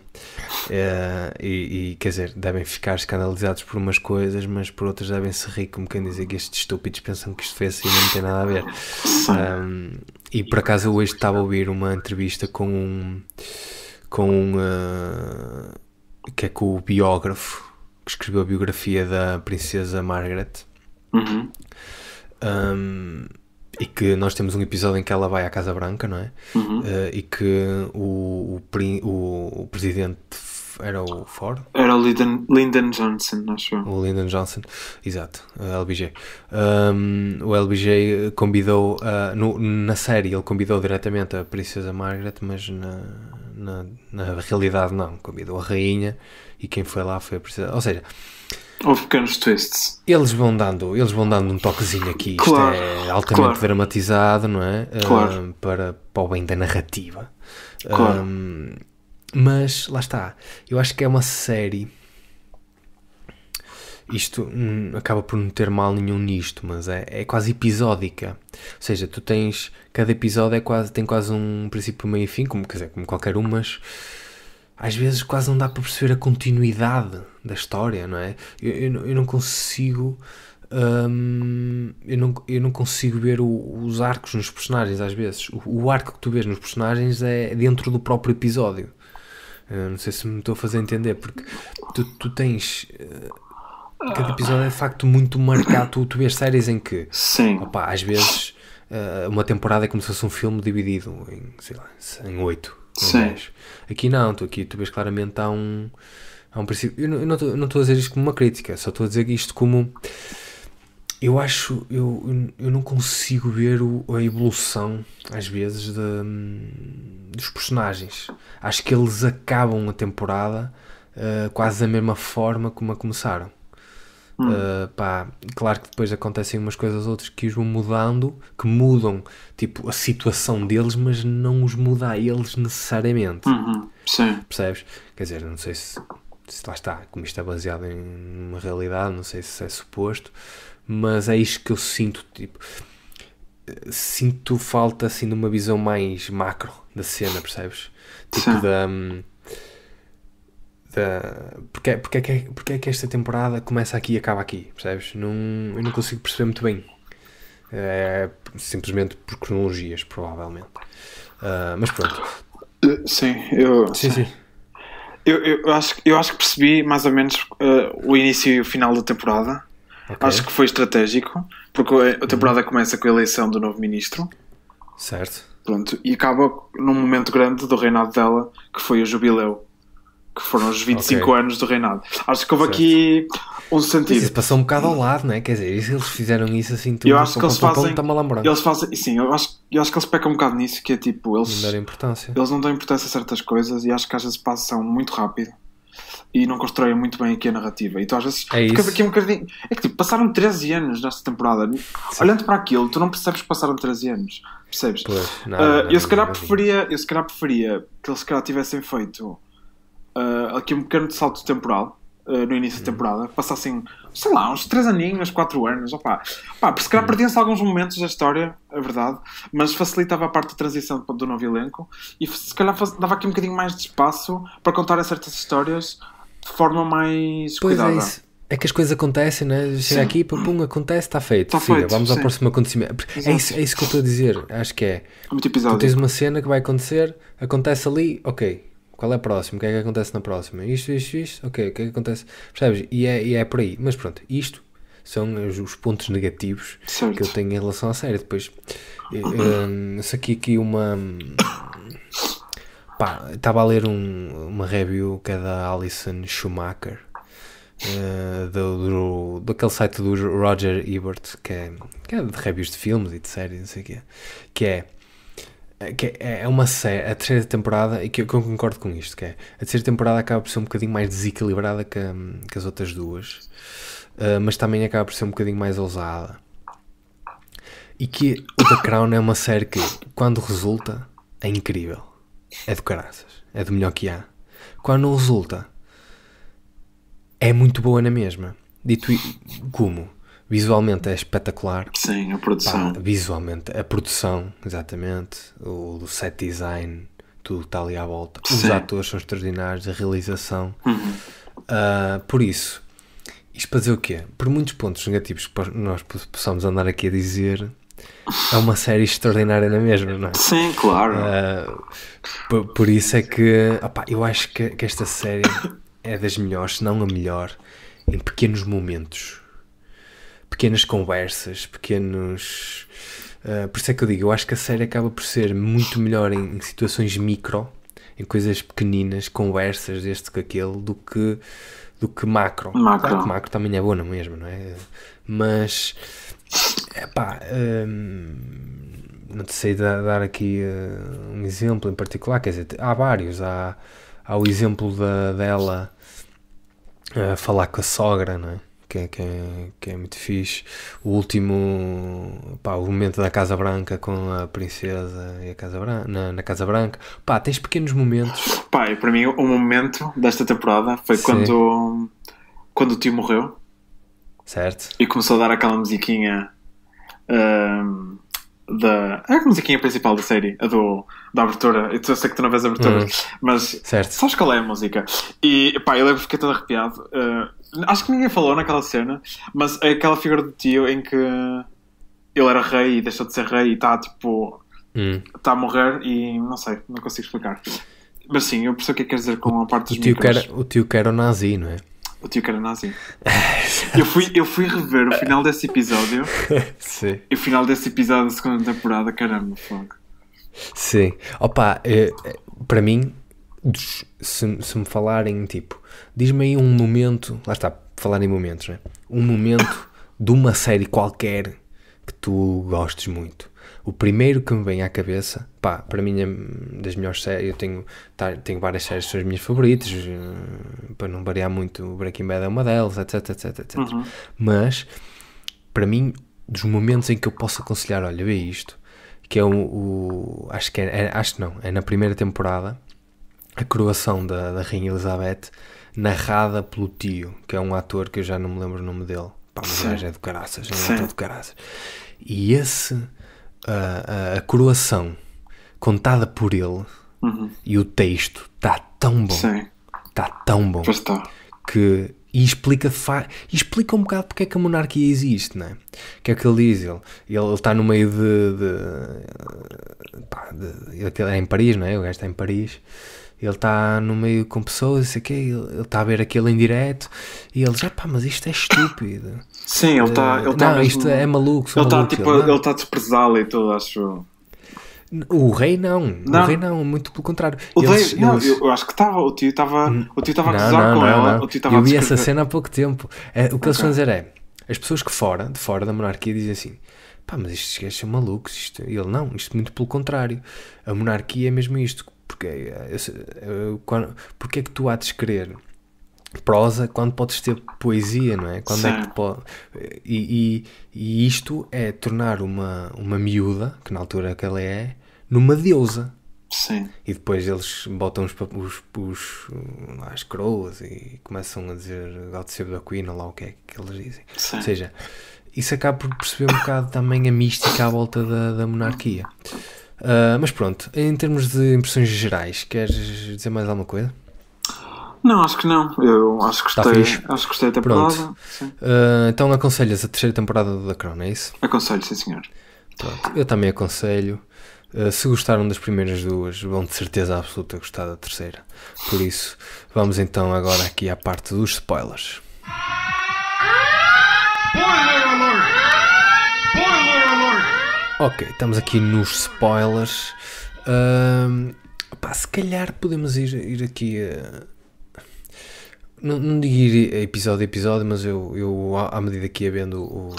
Speaker 1: e quer dizer, devem ficar escandalizados por umas coisas, mas por outras devem se rir, como quem dizer que estes estúpidos pensam que isto foi assim e não tem nada a ver. E por acaso eu hoje estava a ouvir uma entrevista com que é com o biógrafo que escreveu a biografia da princesa Margaret. e que nós temos um episódio em que ela vai à Casa Branca, não é? E que o presidente era o Ford?
Speaker 2: Era o Lyndon Johnson, acho eu.
Speaker 1: O Lyndon Johnson, exato, LBJ. O LBJ convidou, na série ele convidou diretamente a Princesa Margaret, mas na realidade não, convidou a rainha, e quem foi lá foi a princesa. Ou seja,
Speaker 2: houve pequenos twists.
Speaker 1: Eles vão dando um toquezinho aqui.
Speaker 2: Claro,
Speaker 1: isto é altamente dramatizado, não é?
Speaker 2: Claro.
Speaker 1: Para o bem da narrativa.
Speaker 2: Claro.
Speaker 1: Mas, lá está. Eu acho que é uma série... Isto acaba por não ter mal nenhum nisto, mas é quase episódica. Ou seja, tu tens... Cada episódio tem quase um princípio, meio e fim, como qualquer um, mas... Às vezes quase não dá para perceber a continuidade da história, não é? Eu não consigo... eu não consigo ver os arcos nos personagens, às vezes. O arco que tu vês nos personagens é dentro do próprio episódio. Não sei se me estou a fazer entender, porque tu tens... cada episódio é de facto muito marcado. Tu vês séries em que...
Speaker 2: Sim.
Speaker 1: Opa, às vezes uma temporada é como se fosse um filme dividido em, sei lá, em 8.
Speaker 2: Sim.
Speaker 1: Aqui não, tu vês claramente há um princípio. Eu não estou a dizer isto como uma crítica, só estou a dizer isto como... Eu não consigo ver a evolução, às vezes, dos personagens. Acho que eles acabam a temporada quase da mesma forma como a começaram. Claro que depois acontecem umas coisas outras que os vão mudando, que mudam tipo a situação deles, mas não os muda a eles necessariamente.
Speaker 2: Sim.
Speaker 1: Percebes? Quer dizer, não sei se lá está, como isto é baseado em uma realidade, não sei se é suposto, mas é isto que eu sinto, tipo, sinto falta assim de uma visão mais macro da cena, percebes? Tipo porque é que esta temporada começa aqui e acaba aqui, percebes? Eu não consigo perceber muito bem. Simplesmente por cronologias, provavelmente. Mas pronto.
Speaker 2: Sim. Eu acho que percebi mais ou menos o início e o final da temporada. Okay. Acho que foi estratégico, porque a temporada começa com a eleição do novo ministro.
Speaker 1: Certo.
Speaker 2: Pronto, e acaba num momento grande do reinado dela, que foi o jubileu, que foram os 25 anos do reinado. Acho que houve aqui um sentido.
Speaker 1: Isso passou um bocado ao lado, não é? Quer dizer, eles fizeram isso assim tudo.
Speaker 2: Eu acho que eles fazem.
Speaker 1: Eles
Speaker 2: fazem, sim, eu acho que eles pecam um bocado nisso, que é tipo, eles não dão importância a certas coisas e acho que às vezes passam muito rápido e não constroem muito bem aqui a narrativa. E tu às vezes ficas aqui um bocadinho. É que tipo, passaram 13 anos nesta temporada. Sim. Olhando para aquilo, tu não percebes que passaram 13 anos. Percebes?
Speaker 1: Pois,
Speaker 2: eu se calhar preferia que eles se calhar tivessem feito aqui um pequeno salto temporal no início da temporada, passassem, sei lá, uns 3 aninhos, 4 anos, porque se calhar perdiam-se alguns momentos da história, é verdade, mas facilitava a parte da transição do novo elenco e se calhar dava aqui um bocadinho mais de espaço para contar certas histórias de forma mais cuidada.
Speaker 1: É que as coisas acontecem, né? Chega aqui, pum, acontece, está feito. Vamos ao próximo acontecimento. É isso que eu estou a dizer. Acho que é. Tu tens uma cena que vai acontecer, acontece ali, ok. Qual é o próximo? O que é que acontece na próxima? Isto. Ok, o que é que acontece? Percebes? E é por aí. Mas pronto, isto são os pontos negativos que eu tenho em relação à série. Depois, aqui uma... estava a ler uma review que é da Alison Schumacher, daquele site do Roger Ebert, que é de reviews de filmes e de séries, não sei o quê, que é uma série, a terceira temporada, e que eu concordo com isto, que é a terceira temporada acaba por ser um bocadinho mais desequilibrada que as outras duas, mas também acaba por ser um bocadinho mais ousada, e que o The Crown é uma série que, quando resulta, é incrível, é do caraças, é do melhor que há. Quando não resulta, é muito boa na mesma. Dito como visualmente é espetacular.
Speaker 2: Sim, a produção.
Speaker 1: Visualmente, a produção, exatamente. O set design, tudo está ali à volta.
Speaker 2: Sim.
Speaker 1: Os atores são extraordinários, a realização. Por isso, isto para dizer o quê? Por muitos pontos negativos que nós possamos andar aqui a dizer, é uma série extraordinária na mesma, não é?
Speaker 2: Sim, claro.
Speaker 1: Por isso é que eu acho que esta série é das melhores, se não a melhor, em pequenos momentos. Pequenas conversas, pequenos Por isso é que eu digo, eu acho que a série acaba por ser muito melhor em situações micro, em coisas pequeninas, conversas deste com aquele, do que macro. Claro que macro também é boa na mesma, não é? Mas, não te sei dar aqui um exemplo em particular, quer dizer, há vários. Há o exemplo dela falar com a sogra, não é? Que é muito fixe. O último, o momento da Casa Branca com a princesa e a Casa Branca, na Casa Branca. Tens pequenos momentos.
Speaker 2: Para mim o momento desta temporada foi quando o tio morreu.
Speaker 1: Certo.
Speaker 2: E começou a dar aquela musiquinha a musiquinha principal da série, da abertura. Eu sei que tu não vês a abertura, mas
Speaker 1: certo.
Speaker 2: Sabes qual é a música? E eu lembro que fiquei todo arrepiado. Acho que ninguém falou naquela cena, mas é aquela figura do tio em que ele era rei e deixou de ser rei e está tipo está a morrer e não sei, não consigo explicar. Mas sim, eu percebo o que é que queres dizer com a parte dos micros.
Speaker 1: O tio que era o nazi, não é?
Speaker 2: O tio que era nazi. Eu fui rever o final desse episódio.
Speaker 1: Sim.
Speaker 2: E o final desse episódio da segunda temporada, caramba, fogo.
Speaker 1: Sim. Para mim, se me falarem, tipo, diz-me aí um momento, lá está, falar em momentos, né? Um momento de uma série qualquer que tu gostes muito. O primeiro que me vem à cabeça, para mim é das melhores séries. Eu tenho várias séries que são as minhas favoritas, para não variar muito, o Breaking Bad é uma delas, etc. Mas, para mim, dos momentos em que eu posso aconselhar, olha, vê isto, que é é na primeira temporada, a coroação da Rainha Elizabeth, narrada pelo tio, que é um ator que eu já não me lembro o nome dele. Mas é do caraças, é um ator do caraças. E a coroação contada por ele e o texto está tão bom, que explica um bocado porque é que a monarquia existe, não é? Que é que ele diz, ele está no meio ele é em Paris, não é? O gajo está em Paris, ele está no meio com pessoas, não sei o quê, ele está a ver aquilo em direto e ele diz, mas isto é estúpido.
Speaker 2: Sim, ele está
Speaker 1: não, isto é maluco.
Speaker 2: Ele está a desprezá-lo e tudo, acho.
Speaker 1: O rei não, muito pelo contrário.
Speaker 2: Eu acho que estava, o tio estava a gozar com ela.
Speaker 1: Eu vi essa cena há pouco tempo. O que eles vão dizer é, as pessoas que de fora da monarquia dizem assim, mas estes gajos são malucos. E ele, não, isto muito pelo contrário. A monarquia é mesmo isto. Porque é que tu há de querer prosa quando podes ter poesia, não é? Quando é que e isto é tornar uma miúda, que na altura que ela é, numa deusa.
Speaker 2: Sim.
Speaker 1: E depois eles botam as coroas e começam a dizer God Save the Queen, ou lá o que é que eles dizem.
Speaker 2: Sim.
Speaker 1: Ou seja, isso acaba por perceber um bocado também a mística à volta da monarquia. Mas pronto, em termos de impressões gerais, queres dizer mais alguma coisa?
Speaker 2: Não, acho que não. Eu acho que gostei da temporada.
Speaker 1: Então aconselhas a terceira temporada do The Crown, é isso?
Speaker 2: Aconselho, sim senhor.
Speaker 1: Pronto, eu também aconselho. Se gostaram das primeiras duas, vão de certeza absoluta gostar da terceira. Por isso, vamos então agora aqui à parte dos spoilers.
Speaker 3: Spoiler alert! Spoiler alert!
Speaker 1: Ok, estamos aqui nos spoilers. Se calhar podemos ir aqui não digo ir episódio a episódio, mas eu à medida que ia vendo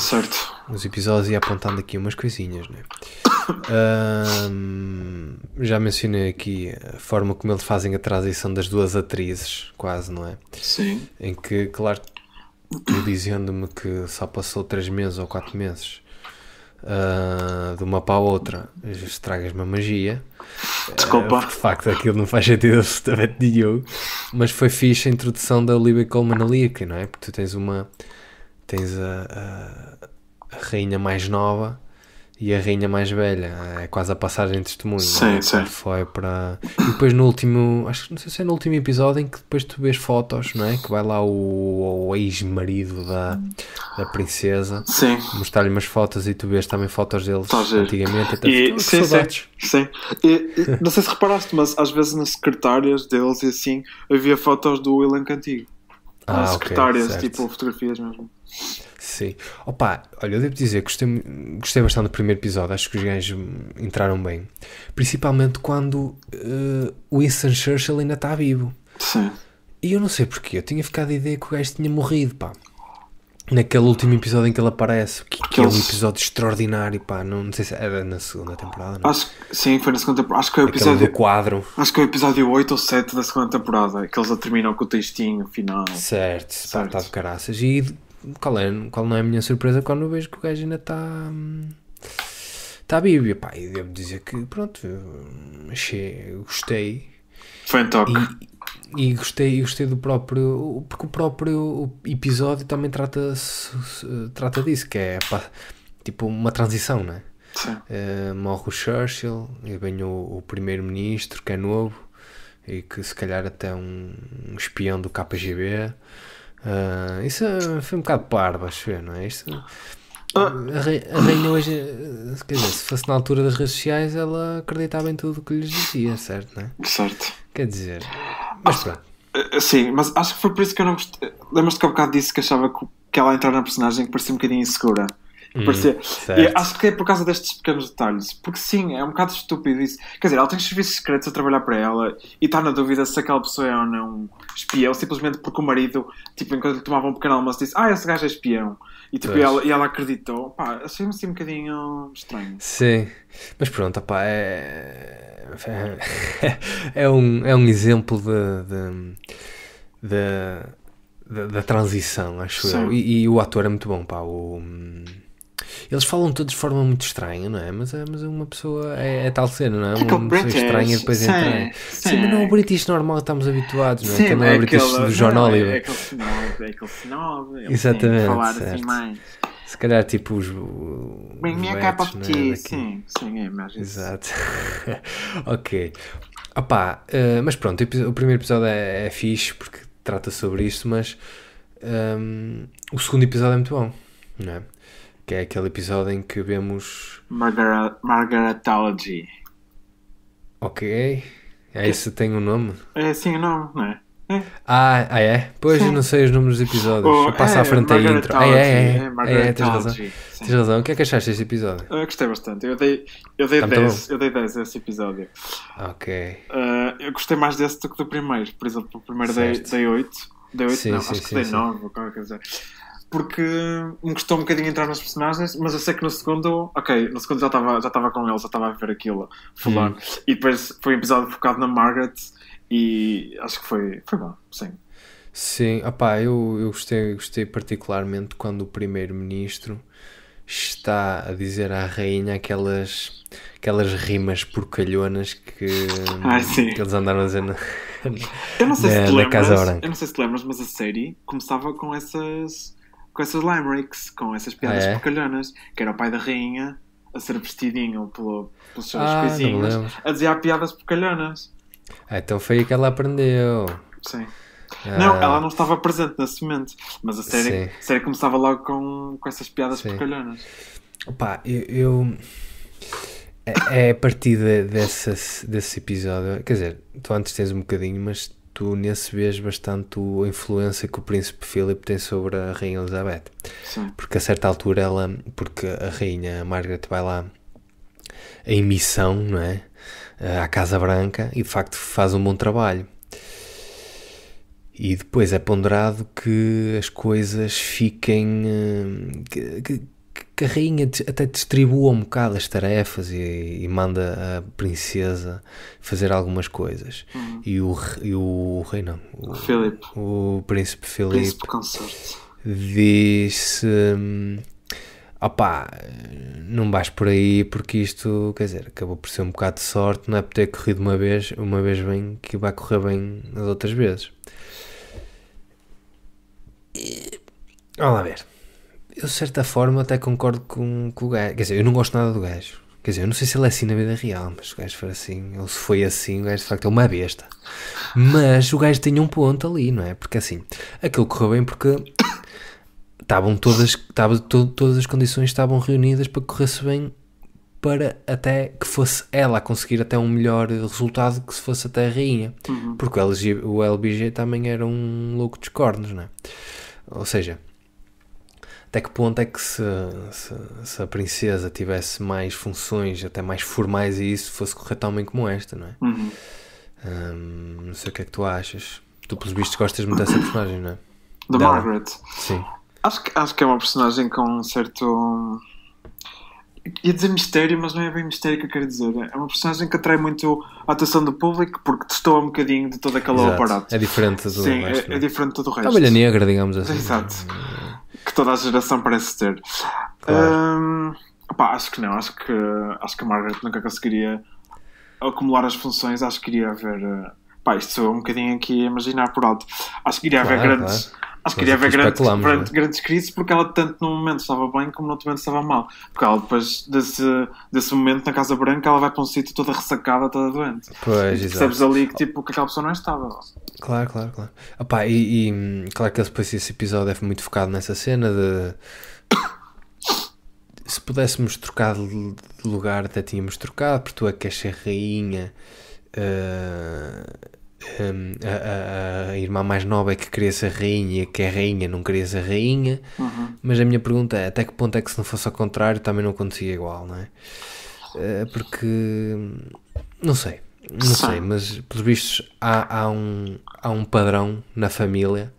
Speaker 1: os episódios ia apontando aqui umas coisinhas, né? Já mencionei aqui a forma como eles fazem a transição das duas atrizes, quase, não é?
Speaker 2: Sim.
Speaker 1: Em que, claro, tu dizendo-me que só passou 3 meses ou 4 meses de uma para a outra, estragas-me a magia.
Speaker 2: Desculpa.
Speaker 1: De facto, aquilo não faz sentido absolutamente nenhum. Mas foi fixe a introdução da Olivia Colman ali, que, não é? Porque tu tens a rainha mais nova e a rainha mais velha. É quase a passagem de testemunho.
Speaker 2: Sim,
Speaker 1: é?
Speaker 2: sim.
Speaker 1: Foi para... E depois no último, acho que não sei se é no último episódio, em que depois tu vês fotos, não é? Que vai lá o ex-marido da princesa,
Speaker 2: sim,
Speaker 1: mostrar-lhe umas fotos e tu vês também fotos deles antigamente. Até
Speaker 2: sim. E não sei se reparaste, mas às vezes nas secretárias deles e assim havia fotos do elenco antigo. Secretárias,
Speaker 1: certo.
Speaker 2: tipo fotografias mesmo.
Speaker 1: Sim. Opa, olha, eu devo dizer que gostei bastante do primeiro episódio. Acho que os gajos entraram bem. Principalmente quando o Winston Churchill ainda está vivo.
Speaker 2: Sim.
Speaker 1: E eu não sei porquê. Eu tinha ficado a ideia que o gajo tinha morrido, pá. Naquele último episódio em que ele aparece. Que é um episódio extraordinário, pá. Não sei se era na segunda temporada, não?
Speaker 2: Acho que sim, foi na segunda temporada. Acho que é o
Speaker 1: Aquele
Speaker 2: episódio...
Speaker 1: do quadro.
Speaker 2: Acho que é o episódio 8 ou 7 da segunda temporada. Que eles terminam com o textinho final.
Speaker 1: Certo. Pá, está de caraças. E qual não é a minha surpresa quando eu vejo que o gajo ainda está vivo. E, pá, e devo dizer que, pronto, gostei.
Speaker 2: Foi um toque.
Speaker 1: E gostei do próprio, porque o próprio episódio também trata disso, que é pá, tipo uma transição, não é?
Speaker 2: Sim.
Speaker 1: Morre o Churchill e vem o primeiro-ministro, que é novo e que se calhar até é um espião do KGB. Isso foi um bocado parvo, acho eu, não é? A rainha hoje, quer dizer, se fosse na altura das redes sociais, ela acreditava em tudo o que lhes dizia, certo, não é?
Speaker 2: Certo.
Speaker 1: Quer dizer, mas pronto.
Speaker 2: Sim, mas acho que foi por isso que eu não gostei. Lembras-te que há um bocado disse que achava que ela entrar na personagem que parecia um bocadinho insegura. E acho que é por causa destes pequenos detalhes. Porque sim, é um bocado estúpido isso. Quer dizer, ela tem serviços secretos a trabalhar para ela e está na dúvida se aquela pessoa é ou não espião, simplesmente porque o marido, tipo, enquanto lhe tomava um pequeno almoço, disse: esse gajo é espião. E tipo, ela acreditou. Pá, achei-me assim um bocadinho estranho.
Speaker 1: Sim, mas pronto, opá, é um exemplo da transição, acho eu. E o ator é muito bom, pá. Eles falam todos de forma muito estranha, não é? Mas uma pessoa é tal cena, não é? Uma pessoa estranha e depois entra. Sim, mas não é o British normal que estamos habituados, não é? Que não é o British do John Oliver.
Speaker 2: É aquele sinal.
Speaker 1: Exatamente.
Speaker 2: Falar
Speaker 1: certo.
Speaker 2: assim mais.
Speaker 1: Se calhar tipo os
Speaker 2: Bring me a cup of tea. Sim, é mais isso.
Speaker 1: Exato. Ok. Opá, mas pronto, o primeiro episódio é fixe porque trata sobre isto, mas o segundo episódio é muito bom, não é? Que é aquele episódio em que vemos
Speaker 2: Margaretology.
Speaker 1: Ok. É isso, tem um nome?
Speaker 2: É assim o nome, não é?
Speaker 1: É? Pois, eu não sei os números dos episódios. Eu passo à frente a intro. Tens razão. Tens razão. O que é que achaste deste episódio?
Speaker 2: Eu gostei bastante. Eu dei 10 a esse episódio.
Speaker 1: Ok.
Speaker 2: Eu gostei mais desse do que do primeiro. Por exemplo, o primeiro dei 8. Dei 8? Não, acho que dei 9. Quer dizer. Porque me custou um bocadinho entrar nos personagens, mas eu sei que no segundo já estava com eles, já estava a ver aquilo fulano. E depois foi um episódio focado na Margaret e acho que foi bom, sim.
Speaker 1: Sim, opá, eu gostei particularmente quando o primeiro-ministro está a dizer à rainha aquelas rimas porcalhonas que eles andaram a dizer
Speaker 2: eu não sei se te lembras,
Speaker 1: Casa Branca.
Speaker 2: Eu não sei se te lembras, mas a série começava com essas limericks, com essas piadas porcalhonas, que era o pai da rainha a ser vestidinho pelos seus coisinhos, a dizer piadas porcalhonas.
Speaker 1: Então foi aí que ela aprendeu.
Speaker 2: Sim. Não, ela não estava presente nesse momento, mas a série começava logo com essas piadas porcalhonas.
Speaker 1: Opa, é a partir desse episódio, quer dizer, tu antes tens um bocadinho, mas tu nesse vês bastante a influência que o príncipe Philip tem sobre a rainha Elizabeth.
Speaker 2: Sim.
Speaker 1: Porque a certa altura porque a rainha Margaret vai lá em missão, não é? À Casa Branca e de facto faz um bom trabalho. E depois é ponderado que as coisas fiquem... que a rainha até distribua um bocado as tarefas e manda a princesa fazer algumas coisas. E o rei não. O príncipe Philip.
Speaker 2: Príncipe consorte.
Speaker 1: Disse... opá, não vais por aí porque isto, quer dizer, acabou por ser um bocado de sorte, não é por ter corrido uma vez bem que vai correr bem as outras vezes. Vamos lá ver. Eu de certa forma até concordo com o gajo, quer dizer, eu não gosto nada do gajo, quer dizer, eu não sei se ele é assim na vida real, mas o gajo foi assim, ou se foi assim, o gajo de facto é uma besta, mas o gajo tinha um ponto ali, não é? Porque assim, aquilo correu bem porque todas as condições estavam reunidas para que corresse bem, para até que fosse ela a conseguir até um melhor resultado que se fosse até a rainha, porque o LBJ também era um louco dos cornos, não é? Ou seja, até que ponto é que se a princesa tivesse mais funções, até mais formais, e isso fosse correr tão bem como esta, não é? Não sei o que é que tu achas. Tu, pelos vistos, gostas muito dessa personagem, não é?
Speaker 2: Da
Speaker 1: Dela.
Speaker 2: Margaret.
Speaker 1: Sim.
Speaker 2: Acho que é uma personagem com um certo... Ia dizer mistério, mas não é bem mistério que eu quero dizer. É uma personagem que atrai muito a atenção do público porque destoa um bocadinho de todo aquele
Speaker 1: Exato.
Speaker 2: aparato.
Speaker 1: É diferente do
Speaker 2: Sim,
Speaker 1: resto.
Speaker 2: é diferente de todo o resto.
Speaker 1: A ovelha negra, digamos assim.
Speaker 2: Exato. Que toda a geração parece ter.
Speaker 1: Claro.
Speaker 2: Acho que não. Acho que a Margaret nunca conseguiria acumular as funções. Acho que iria haver... isto sou um bocadinho aqui a imaginar por alto. Acho que iria haver grandes...
Speaker 1: Claro.
Speaker 2: Acho que iria haver
Speaker 1: Especulamos,
Speaker 2: grandes crises porque ela tanto num momento estava bem como no outro momento estava mal. Porque ela depois desse momento na Casa Branca ela vai para um sítio toda ressacada, toda doente.
Speaker 1: Pois,
Speaker 2: e percebes ali que, tipo, que aquela pessoa não é estável.
Speaker 1: Claro. Claro que depois esse episódio é muito focado nessa cena de... Se pudéssemos trocar de lugar, até tínhamos trocado, porque tu é que queres ser rainha... A irmã mais nova é que queria ser rainha, que é rainha, não queria ser rainha. Mas a minha pergunta é, até que ponto é que se não fosse ao contrário também não acontecia igual, não é? Porque não sei, mas pelos vistos há um padrão na família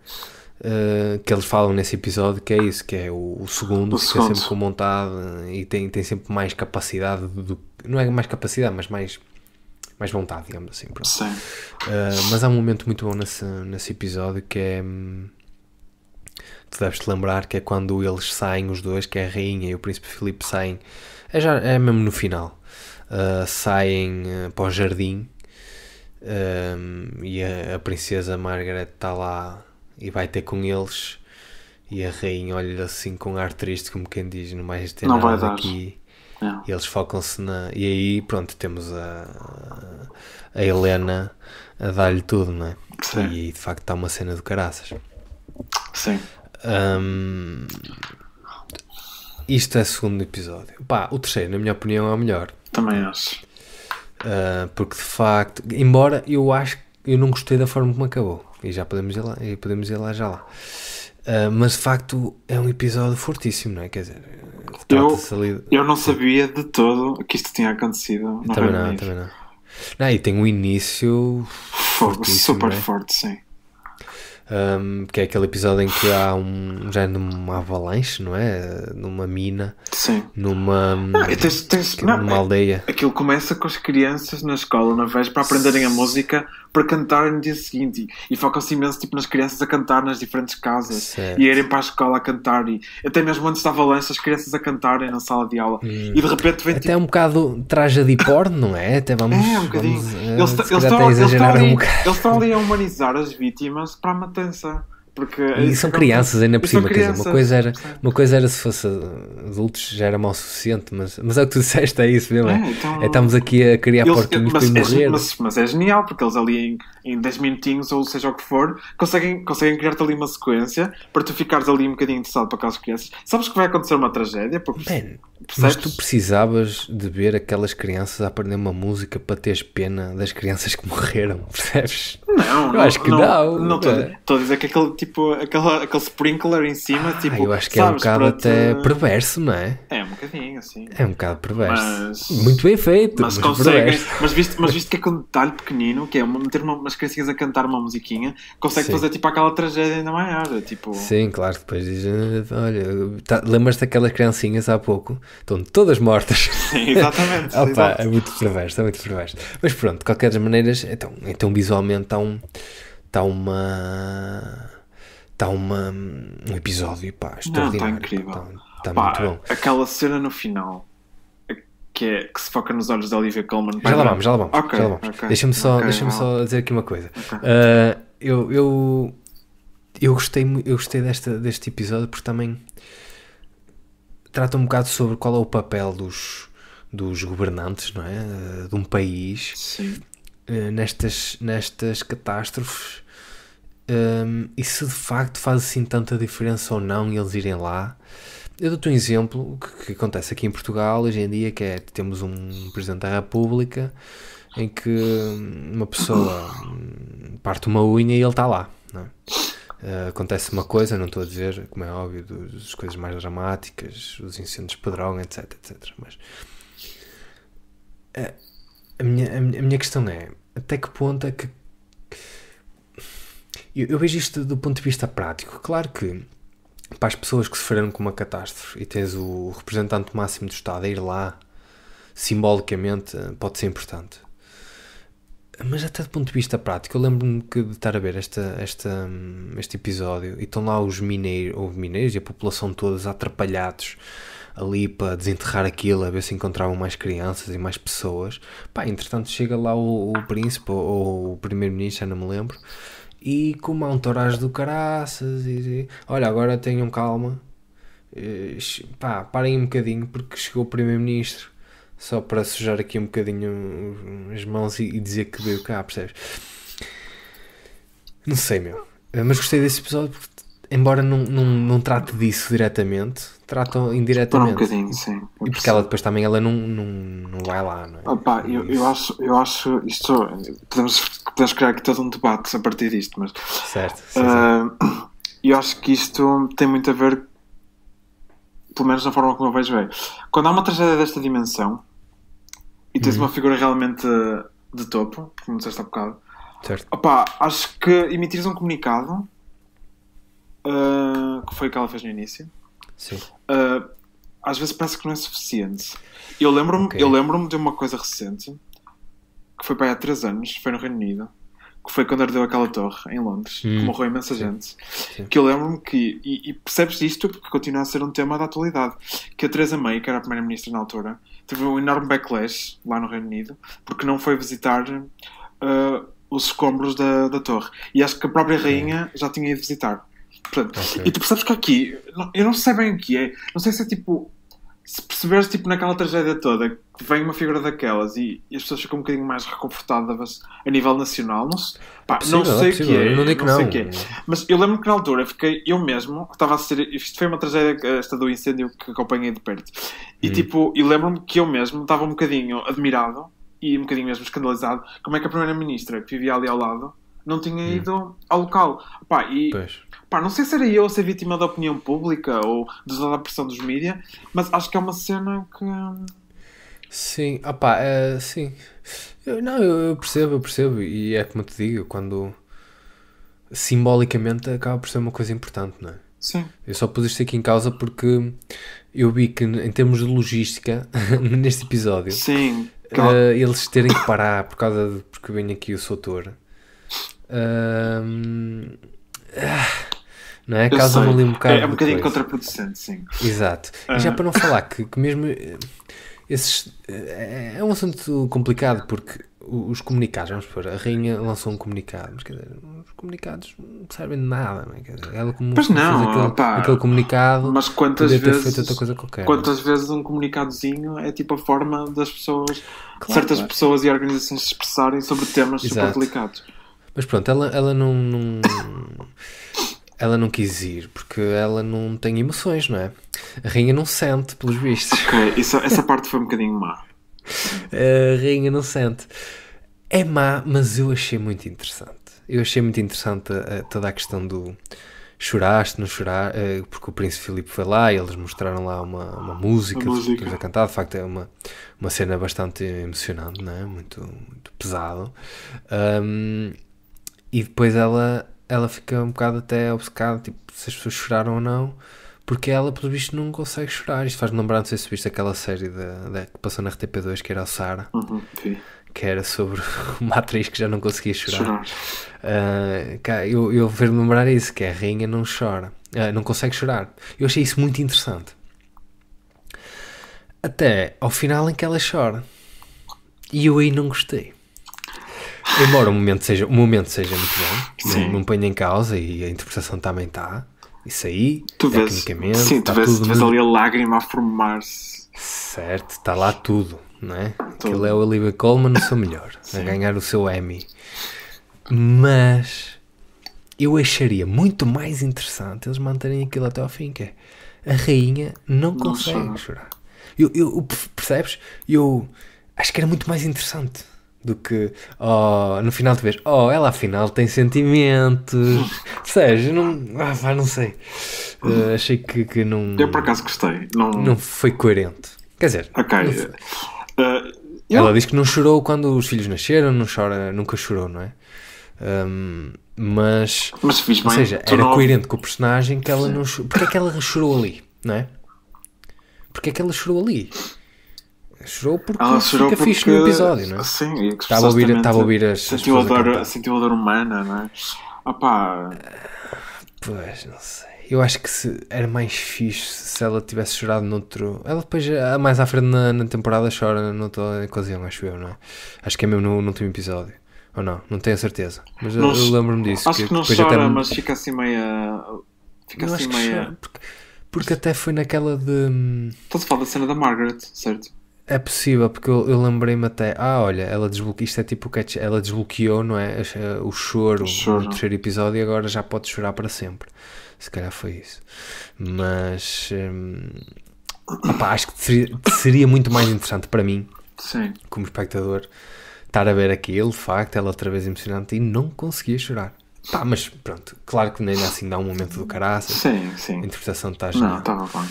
Speaker 1: que eles falam nesse episódio, que é isso, que é o segundo, que é sempre montado e tem sempre mais capacidade não é mais capacidade, mas mais vontade, digamos assim. Mas há um momento muito bom nesse episódio que é... Tu deves te lembrar que é quando eles saem, os dois, que é a rainha e o príncipe Filipe saem, é mesmo no final, saem para o jardim, e a princesa Margaret está lá e vai ter com eles, e a rainha olha assim com um ar triste, como quem diz, não vais ter nada aqui. E eles focam-se e aí pronto, temos a Helena a dar-lhe tudo, não é?
Speaker 2: Sim.
Speaker 1: E de facto está uma cena do caraças.
Speaker 2: Sim.
Speaker 1: Isto é o segundo episódio. O terceiro, na minha opinião, é o melhor.
Speaker 2: Também acho.
Speaker 1: Porque de facto, embora eu não gostei da forma como acabou, e já podemos ir lá já lá. Mas de facto é um episódio fortíssimo, não é? Quer dizer,
Speaker 2: eu não sabia de todo que isto tinha acontecido.
Speaker 1: Também não. E tem um início
Speaker 2: super
Speaker 1: não é?
Speaker 2: forte, sim.
Speaker 1: Que é aquele episódio em que há numa avalanche, não é? Numa mina.
Speaker 2: Sim.
Speaker 1: Numa aldeia.
Speaker 2: Aquilo começa com as crianças na escola, na véspera, para aprenderem a música para cantarem no dia seguinte. E focam-se imenso nas crianças a cantar nas diferentes casas.
Speaker 1: Certo.
Speaker 2: E irem para a escola a cantar. E até mesmo antes da avalanche, as crianças a cantarem na sala de aula. E de repente vem
Speaker 1: até um bocado tragedy porn, não é? Até vamos...
Speaker 2: É, um bocadinho. Eles estão ali a humanizar as vítimas para a matança. Porque
Speaker 1: e são crianças ainda por cima, quer dizer, uma coisa era se fosse adultos já era mal o suficiente, mas é o que tu disseste, é isso mesmo, estamos aqui a criar porquinhos para morrer.
Speaker 2: Mas é genial, porque eles ali em 10 minutinhos, ou seja o que for, conseguem criar-te ali uma sequência para tu ficares ali um bocadinho interessado para aquelas crianças. Sabes que vai acontecer uma tragédia, porque
Speaker 1: mas tu precisavas de ver aquelas crianças a aprender uma música para teres pena das crianças que morreram, percebes?
Speaker 2: Não,
Speaker 1: eu acho que não
Speaker 2: estou a dizer que aquele sprinkler em cima,
Speaker 1: eu acho que é um bocado até perverso, não é?
Speaker 2: É um bocadinho, assim.
Speaker 1: É um bocado perverso. Muito bem feito,
Speaker 2: mas conseguem, mas visto que é com um detalhe pequenino, que é meter umas criancinhas a cantar uma musiquinha, consegue fazer tipo aquela tragédia ainda maior, tipo...
Speaker 1: Sim, claro, depois dizem, olha, lembras-te daquelas criancinhas há pouco? Estão todas mortas.
Speaker 2: Sim, exatamente.
Speaker 1: É muito perverso, Mas pronto, de qualquer das maneiras, então visualmente está um episódio, extraordinário.
Speaker 2: Está incrível.
Speaker 1: Está muito bom.
Speaker 2: Aquela cena no final que se foca nos olhos da Olivia Colman.
Speaker 1: Já lá vamos.
Speaker 2: Okay.
Speaker 1: Deixa-me só dizer aqui uma coisa. Eu gostei deste episódio porque também trata um bocado sobre qual é o papel dos governantes, não é? De um país.
Speaker 2: Sim.
Speaker 1: Nestas catástrofes, e se de facto faz assim tanta diferença ou não eles irem lá. Eu dou-te um exemplo que acontece aqui em Portugal hoje em dia, que é, temos um Presidente da República em que uma pessoa parte uma unha e ele está lá, não Acontece uma coisa, não estou a dizer, como é óbvio, das coisas mais dramáticas, os incêndios de padrão, etc, mas a minha questão é, até que ponto é que eu vejo isto do ponto de vista prático. Claro que para as pessoas que sofreram com uma catástrofe e tens o representante máximo do Estado a ir lá, simbolicamente, pode ser importante. Mas até do ponto de vista prático, eu lembro-me de estar a ver este episódio e estão lá os mineiros e a população todos atrapalhados ali para desenterrar aquilo, a ver se encontravam mais crianças e mais pessoas. Pá, entretanto chega lá o príncipe ou o primeiro-ministro, já não me lembro, e com uma entourage do caraças e olha, agora tenham calma, pá, parem um bocadinho porque chegou o primeiro-ministro. Só para sujar aqui um bocadinho as mãos e dizer que veio cá, percebes? Não sei, meu. Mas gostei desse episódio porque, embora não trate disso diretamente, tratam indiretamente.
Speaker 2: Por um bocadinho, sim.
Speaker 1: E porque ela depois também não vai lá, não é?
Speaker 2: Opa, eu acho isto. Podemos criar aqui todo um debate a partir disto, mas.
Speaker 1: Certo. Sim.
Speaker 2: Eu acho que isto tem muito a ver, pelo menos na forma como eu vejo, quando há uma tragédia desta dimensão e tens uma figura realmente de topo, como disseste há bocado,
Speaker 1: certo.
Speaker 2: Opa, acho que emitires um comunicado, que foi o que ela fez no início,
Speaker 1: Sim.
Speaker 2: Às vezes parece que não é suficiente. Eu lembro-me de uma coisa recente, que foi para aí há 3 anos, foi no Reino Unido, que foi quando ardeu aquela torre em Londres, que morreu imensa gente.
Speaker 1: Sim.
Speaker 2: Que eu lembro-me que, e percebes isto porque continua a ser um tema da atualidade, que a Theresa May, que era a primeira-ministra na altura, teve um enorme backlash lá no Reino Unido porque não foi visitar os escombros da torre, e acho que a própria rainha já tinha ido visitar. Portanto, e tu percebes que aqui, eu não sei bem o que é, não sei se é tipo, se perceberes tipo naquela tragédia toda que vem uma figura daquelas e as pessoas ficam um bocadinho mais reconfortadas a nível nacional, não sei o que é,
Speaker 1: não digo
Speaker 2: não sei o que é. Mas eu lembro que na altura eu mesmo estava a ser, isto foi uma tragédia, esta do incêndio, que acompanhei de perto, e tipo, e lembro-me que eu mesmo estava um bocadinho admirado e um bocadinho mesmo escandalizado como é que a primeira-ministra, que vivia ali ao lado, não tinha ido ao local. Pá, não sei se era eu a ser vítima da opinião pública ou da pressão dos mídias, mas acho que é uma cena que...
Speaker 1: Sim, sim. Eu percebo, e é como eu te digo, quando simbolicamente acaba por ser uma coisa importante, não é?
Speaker 2: Sim.
Speaker 1: Eu só pus isto aqui em causa porque eu vi que, em termos de logística, neste episódio,
Speaker 2: sim,
Speaker 1: eles terem que parar porque vem aqui o Soutor, não é? Causa-me ali um bocado.
Speaker 2: É um bocadinho contraproducente, sim.
Speaker 1: Exato. E já para não falar que mesmo esses. É um assunto complicado porque os comunicados, vamos supor, a rainha lançou um comunicado, mas quer dizer, os comunicados não servem de nada, não é? Quer dizer, ela como
Speaker 2: pois não,
Speaker 1: fez aquele comunicado,
Speaker 2: mas quantas
Speaker 1: vezes, ter feito outra coisa qualquer.
Speaker 2: Quantas vezes um comunicadozinho é tipo a forma das pessoas, certas pessoas e organizações se expressarem sobre temas super delicados.
Speaker 1: Mas pronto, ela não quis ir porque ela não tem emoções, não é? A rainha não sente, pelos vistos.
Speaker 2: Ok, essa parte foi um bocadinho má.
Speaker 1: A rainha não sente. É má, mas eu achei muito interessante. Eu achei muito interessante toda a questão do choraste, não chorar, porque o príncipe Filipe foi lá e eles mostraram lá uma música a cantar. De facto é uma cena bastante emocionante, não é? Muito, muito pesado. E depois ela fica um bocado até obcecada, tipo, se as pessoas choraram ou não, porque ela, pelo visto, não consegue chorar. Isto faz-me lembrar, não sei se viste aquela série que passou na RTP2, que era a Sara, que era sobre uma atriz que já não conseguia chorar. Eu vejo-me lembrar isso, que a rainha não chora, não consegue chorar. Eu achei isso muito interessante. Até ao final em que ela chora. E eu aí não gostei. Embora o momento seja muito bom, não ponho em causa, e a interpretação também está. Isso aí, tecnicamente.
Speaker 2: Sim, tu vês ali a lágrima a formar-se.
Speaker 1: Certo, está lá tudo, não é? Aquilo é o Olivia Colman no seu melhor, a ganhar o seu Emmy. Mas eu acharia muito mais interessante eles manterem aquilo até ao fim, que é a rainha não consegue chorar. Percebes? Eu acho que era muito mais interessante do que no final tu vês, ela afinal tem sentimentos, Percebes? Não sei. Achei que não.
Speaker 2: Eu por acaso gostei. Não,
Speaker 1: Não foi coerente. Quer dizer,
Speaker 2: ok.
Speaker 1: ela diz que não chorou quando os filhos nasceram, não chora, nunca chorou, não é? Mas
Speaker 2: fiz bem.
Speaker 1: ou seja,
Speaker 2: Tu
Speaker 1: era
Speaker 2: não-
Speaker 1: coerente com o personagem que ela não chorou. Porque é que ela chorou ali, não é? Porque é que ela chorou ali? Chorou porque
Speaker 2: Ela chorou
Speaker 1: fica
Speaker 2: porque...
Speaker 1: fixe no episódio, não é?
Speaker 2: Sim, e que
Speaker 1: Estava a ouvir as
Speaker 2: sentiu a
Speaker 1: pessoas a
Speaker 2: dor,
Speaker 1: cantar.
Speaker 2: sentiu a dor humana, não é? Opá,
Speaker 1: Pois, não sei. Eu acho que era mais fixe se ela tivesse chorado noutro. Ela depois, mais à frente na temporada, chora noutra ocasião, acho eu, não é? Acho que é mesmo no último episódio. Ou não? Não tenho a certeza. Mas
Speaker 2: não-
Speaker 1: eu lembro-me disso.
Speaker 2: acho que não
Speaker 1: depois
Speaker 2: chora,
Speaker 1: até
Speaker 2: mas fica assim meia... Fica
Speaker 1: eu
Speaker 2: assim
Speaker 1: acho que
Speaker 2: meia...
Speaker 1: chora, porque até foi naquela de.
Speaker 2: Estás a falar da cena da Margaret, certo?
Speaker 1: É possível, porque eu lembrei-me até. Olha, ela desbloqueou. Isto é tipo o catch. Ela desbloqueou, não é? O choro
Speaker 2: choro.
Speaker 1: no terceiro episódio e agora já pode chorar para sempre. Se calhar foi isso. Mas. Opá, acho que seria muito mais interessante para mim,
Speaker 2: Sim.
Speaker 1: como espectador, estar a ver aquilo, de facto, ela outra vez impressionante e não conseguia chorar. Pá, mas pronto, claro que ainda assim dá um momento do caraças.
Speaker 2: Sim,
Speaker 1: A
Speaker 2: sim.
Speaker 1: interpretação está
Speaker 2: Não,
Speaker 1: já.
Speaker 2: estava bem.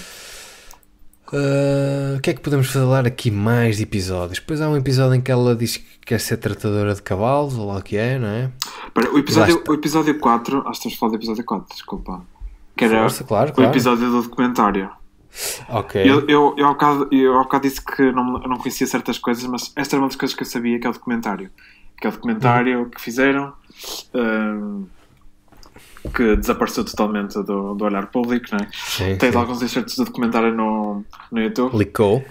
Speaker 1: O que é que podemos falar aqui mais de episódios? Depois há um episódio em que ela diz que quer ser tratadora de cavalos, ou lá o que é, não é?
Speaker 2: Espera, o episódio 4, acho que estamos a falar do episódio 4, desculpa. Que era
Speaker 1: Força, claro,
Speaker 2: o
Speaker 1: claro.
Speaker 2: episódio do documentário.
Speaker 1: Ok.
Speaker 2: Eu ao bocado disse que eu não conhecia certas coisas, mas esta era uma das coisas que eu sabia, que é o documentário. Que é o documentário que fizeram, que desapareceu totalmente do olhar público, não é?
Speaker 1: Sim,
Speaker 2: Tens
Speaker 1: sim.
Speaker 2: alguns excertos do documentário no YouTube.
Speaker 1: Licou.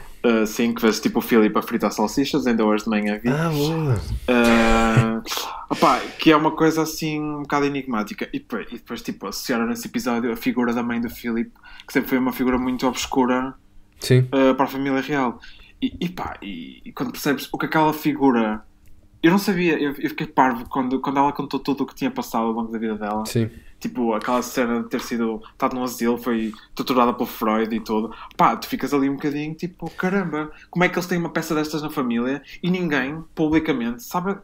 Speaker 2: Sim, que vês tipo o Filipe a fritar salsichas, ainda hoje de manhã vi.
Speaker 1: Boa.
Speaker 2: Opá, que é uma coisa assim um bocado enigmática. E depois tipo, associaram nesse episódio a figura da mãe do Filipe, que sempre foi uma figura muito obscura
Speaker 1: Sim.
Speaker 2: para a família real. E quando percebes o que aquela figura... Eu não sabia, eu fiquei parvo quando ela contou tudo o que tinha passado ao longo da vida dela.
Speaker 1: Sim.
Speaker 2: Tipo, aquela cena de ter estado num asilo, foi torturada por Freud e tudo. Pá, tu ficas ali um bocadinho, tipo, caramba, como é que eles têm uma peça destas na família e ninguém, publicamente, sabe...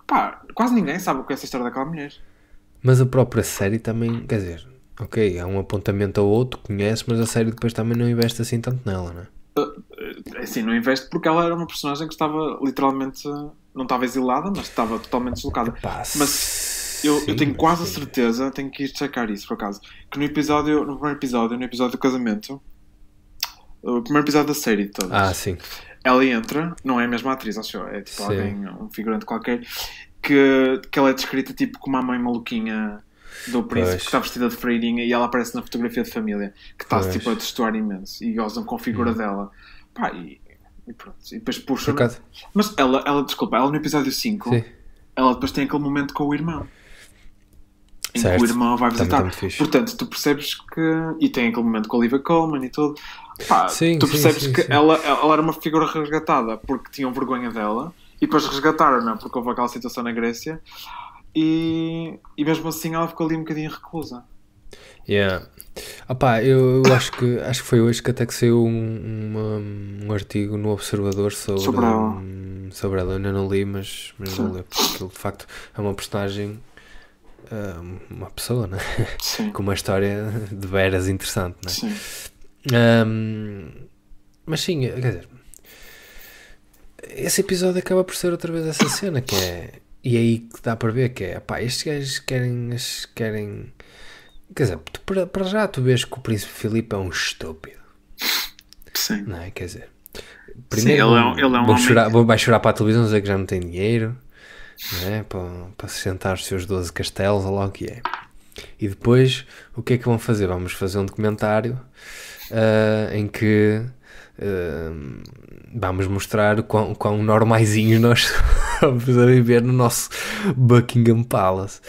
Speaker 2: Pá, quase ninguém sabe o que é essa história daquela mulher.
Speaker 1: Mas a própria série também, quer dizer, ok, há um apontamento ao outro, conhece, mas a série depois também não investe assim tanto nela, não é?
Speaker 2: Assim, não investe porque ela era uma personagem que estava literalmente... Não estava exilada, mas estava totalmente deslocada.
Speaker 1: Epá,
Speaker 2: Mas eu tenho quase a certeza, tenho que ir checar isso por acaso, que no primeiro episódio do casamento, o primeiro episódio da série de todas,
Speaker 1: sim.
Speaker 2: ela entra, não é a mesma atriz, acho eu, é tipo
Speaker 1: Sim.
Speaker 2: alguém, um figurante qualquer, que ela é descrita tipo como a mãe maluquinha do príncipe,
Speaker 1: Pois.
Speaker 2: que está vestida de freirinha e ela aparece na fotografia de família, que está
Speaker 1: Pois.
Speaker 2: tipo a destoar imenso e gozam com a figura dela. Pá, e pronto, e depois puxam.
Speaker 1: Por acaso.
Speaker 2: Mas desculpa, ela no episódio 5,
Speaker 1: Sim.
Speaker 2: ela depois tem aquele momento com o irmão. Em
Speaker 1: Certo.
Speaker 2: que o irmão vai
Speaker 1: Também
Speaker 2: visitar.
Speaker 1: está muito fixe.
Speaker 2: Portanto, tu percebes que... E tem aquele momento com a Olivia Colman e tudo. Pá,
Speaker 1: Sim,
Speaker 2: tu
Speaker 1: sim,
Speaker 2: percebes
Speaker 1: sim,
Speaker 2: que
Speaker 1: sim.
Speaker 2: ela era uma figura resgatada porque tinham vergonha dela. E depois resgataram-na porque houve aquela situação na Grécia. E mesmo assim ela ficou ali um bocadinho reclusa.
Speaker 1: Yeah. Eu acho que foi hoje que até que saiu um artigo no Observador sobre
Speaker 2: ela.
Speaker 1: sobre ela. Eu ainda não li, mas vou ler, porque aquilo de facto é uma personagem, uma pessoa, né?
Speaker 2: Sim.
Speaker 1: Com uma história de veras interessante, né?
Speaker 2: Sim.
Speaker 1: Mas sim, quer dizer, esse episódio acaba por ser outra vez essa cena que é, e é aí que dá para ver que é, estes gajos querem. Quer dizer, para já tu vês que o Príncipe Filipe é um estúpido,
Speaker 2: Sim.
Speaker 1: não é? Quer dizer,
Speaker 2: Sim,
Speaker 1: primeiro
Speaker 2: ele é um homem...
Speaker 1: vai chorar para a televisão dizer que já não tem dinheiro, não é? Para sustentar os seus 12 castelos, ou lá o que é. E depois, o que é que vão fazer? Vamos fazer um documentário em que vamos mostrar o quão normaizinhos nós estamos a viver no nosso Buckingham Palace.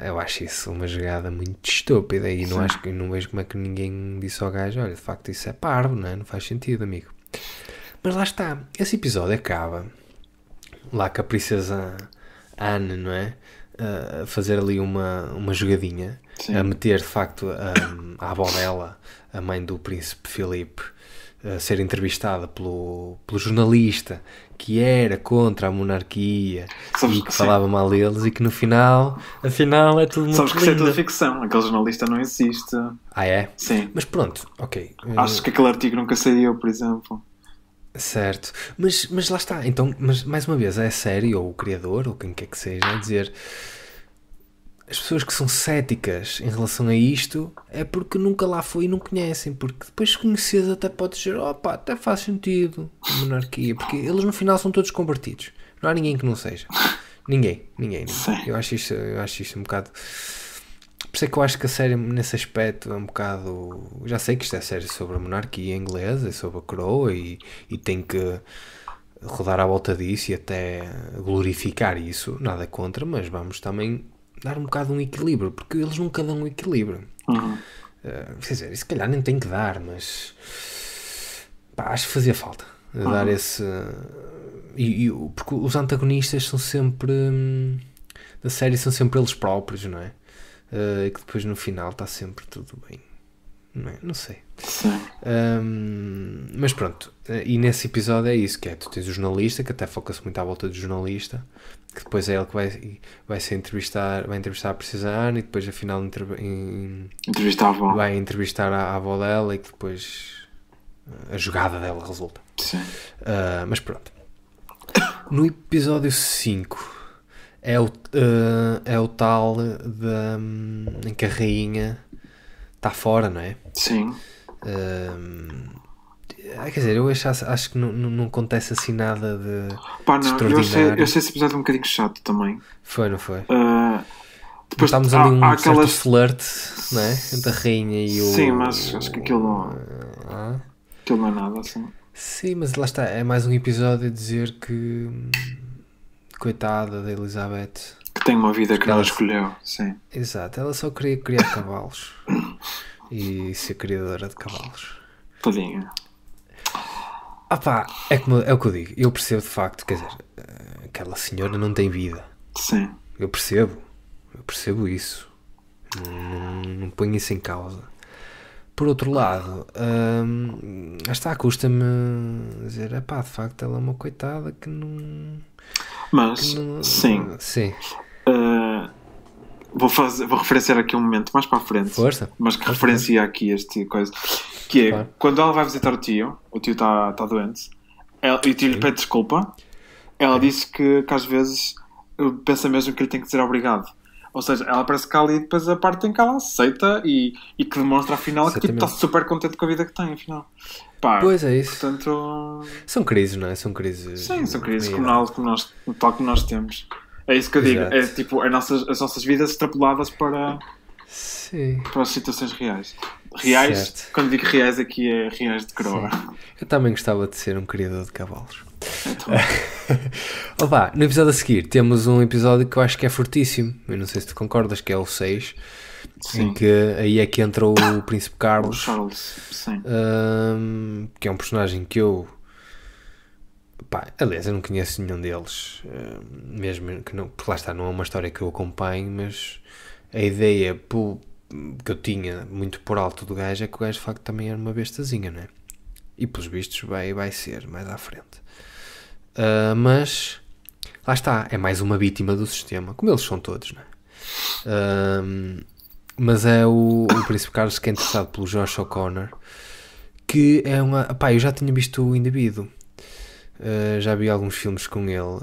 Speaker 1: Eu acho isso uma jogada muito estúpida e não vejo como é que ninguém disse ao gajo, olha, de facto isso é parvo, não é? Não faz sentido, amigo. Mas lá está, esse episódio acaba lá com a princesa Anne, não é? A fazer ali uma jogadinha. Sim. A meter de facto a avó dela, a mãe do príncipe Filipe, a ser entrevistada pelo jornalista que era contra a monarquia
Speaker 2: Sabes
Speaker 1: e que
Speaker 2: que
Speaker 1: falava mal deles e que no final, afinal, é tudo muito
Speaker 2: Sabes que isso é
Speaker 1: lindo.
Speaker 2: tudo ficção. Aquele jornalista não existe.
Speaker 1: Ah, é?
Speaker 2: Sim.
Speaker 1: Mas pronto, ok.
Speaker 2: Acho que aquele artigo nunca saiu, por exemplo.
Speaker 1: Certo. Mas lá está. Então, mas mais uma vez, é a série, ou o criador, ou quem quer que seja, a dizer... As pessoas que são céticas em relação a isto é porque nunca lá foi e não conhecem, porque depois se conheces até podes dizer, opa, até faz sentido a monarquia, porque eles no final são todos convertidos, não há ninguém que não seja, ninguém.
Speaker 2: Sim.
Speaker 1: Eu acho isto um bocado, por isso é que eu acho que a série nesse aspecto é um bocado, já sei que isto é série sobre a monarquia inglesa e sobre a coroa e tem que rodar à volta disso e até glorificar isso, nada contra, mas vamos também dar um bocado um equilíbrio, porque eles nunca dão um equilíbrio. Quer dizer, se calhar nem tem que dar, mas pá, acho que fazia falta dar esse. Porque os antagonistas são sempre da série, são sempre eles próprios, não é? E que depois no final está sempre tudo bem. Não é? Não sei.
Speaker 2: Sim.
Speaker 1: Mas pronto, e nesse episódio é isso, que é, tu tens o jornalista, que até foca-se muito à volta do jornalista, que depois é ele que vai entrevistar a Princesa Ana e depois afinal
Speaker 2: Entrevista à avó.
Speaker 1: vai entrevistar a avó dela e que depois a jogada dela resulta.
Speaker 2: Sim.
Speaker 1: Mas pronto. No episódio 5 é o tal em que a rainha está fora, não é?
Speaker 2: Sim.
Speaker 1: Quer dizer, eu acho que não acontece assim nada de
Speaker 2: Pá, não, eu
Speaker 1: extraordinário.
Speaker 2: achei esse episódio um bocadinho chato também.
Speaker 1: Foi, não foi?
Speaker 2: Depois
Speaker 1: Estamos ali um
Speaker 2: há
Speaker 1: certo flirt, não é? Entre a rainha e o...
Speaker 2: Sim, mas acho que aquilo não é nada assim.
Speaker 1: Sim, mas lá está, é mais um episódio a dizer que coitada da Elizabeth.
Speaker 2: Que tem uma vida que não
Speaker 1: ela-
Speaker 2: escolheu, sim.
Speaker 1: Exato, ela só queria criar cavalos e ser criadora de cavalos.
Speaker 2: Tadinha.
Speaker 1: Ah pá, é o que eu digo, eu percebo de facto, quer dizer, aquela senhora não tem vida.
Speaker 2: Sim.
Speaker 1: Eu percebo isso. Não ponho isso em causa. Por outro lado, está, custa-me dizer, de facto ela é uma coitada que não...
Speaker 2: Mas, sim.
Speaker 1: Sim.
Speaker 2: Vou referenciar aqui um momento mais para a frente.
Speaker 1: Força.
Speaker 2: Mas que referencia aqui este coisa. Que é,
Speaker 1: Claro.
Speaker 2: quando ela vai visitar o tio está doente, e o tio lhe pede desculpa, ela disse que às vezes pensa mesmo que ele tem que dizer obrigado. Ou seja, ela parece que ali depois a parte em que ela aceita e que demonstra afinal que tipo, está super contente com a vida que tem, afinal. Pá,
Speaker 1: Pois é isso.
Speaker 2: portanto,
Speaker 1: São crises, não é? São crises.
Speaker 2: sim, são crises
Speaker 1: de
Speaker 2: tal como nós temos. É isso que eu digo.
Speaker 1: Exato.
Speaker 2: É tipo as nossas vidas extrapoladas para
Speaker 1: Sim.
Speaker 2: as situações reais. Reais,
Speaker 1: Certo.
Speaker 2: quando digo reais aqui é reais de coroa.
Speaker 1: Eu também gostava de ser um criador de cavalos.
Speaker 2: Então,
Speaker 1: Opa, no episódio a seguir temos um episódio que eu acho que é fortíssimo. Eu não sei se tu concordas, que é o 6.
Speaker 2: sim.
Speaker 1: Em que aí é que entra o Príncipe
Speaker 2: O
Speaker 1: Carlos.
Speaker 2: Charles, sim.
Speaker 1: Que é um personagem que eu... Pá, aliás, eu não conheço nenhum deles. Mesmo que não... Porque lá está, não é uma história que eu acompanho, mas a ideia que eu tinha muito por alto do gajo é que o gajo de facto também era uma bestazinha, não é? E pelos vistos vai ser mais à frente. Mas lá está, é mais uma vítima do sistema, como eles são todos, não é? Mas é o Príncipe Carlos que é interessado pelo Josh O'Connor, que é uma... Pá, eu já tinha visto o indivíduo, já vi alguns filmes com ele,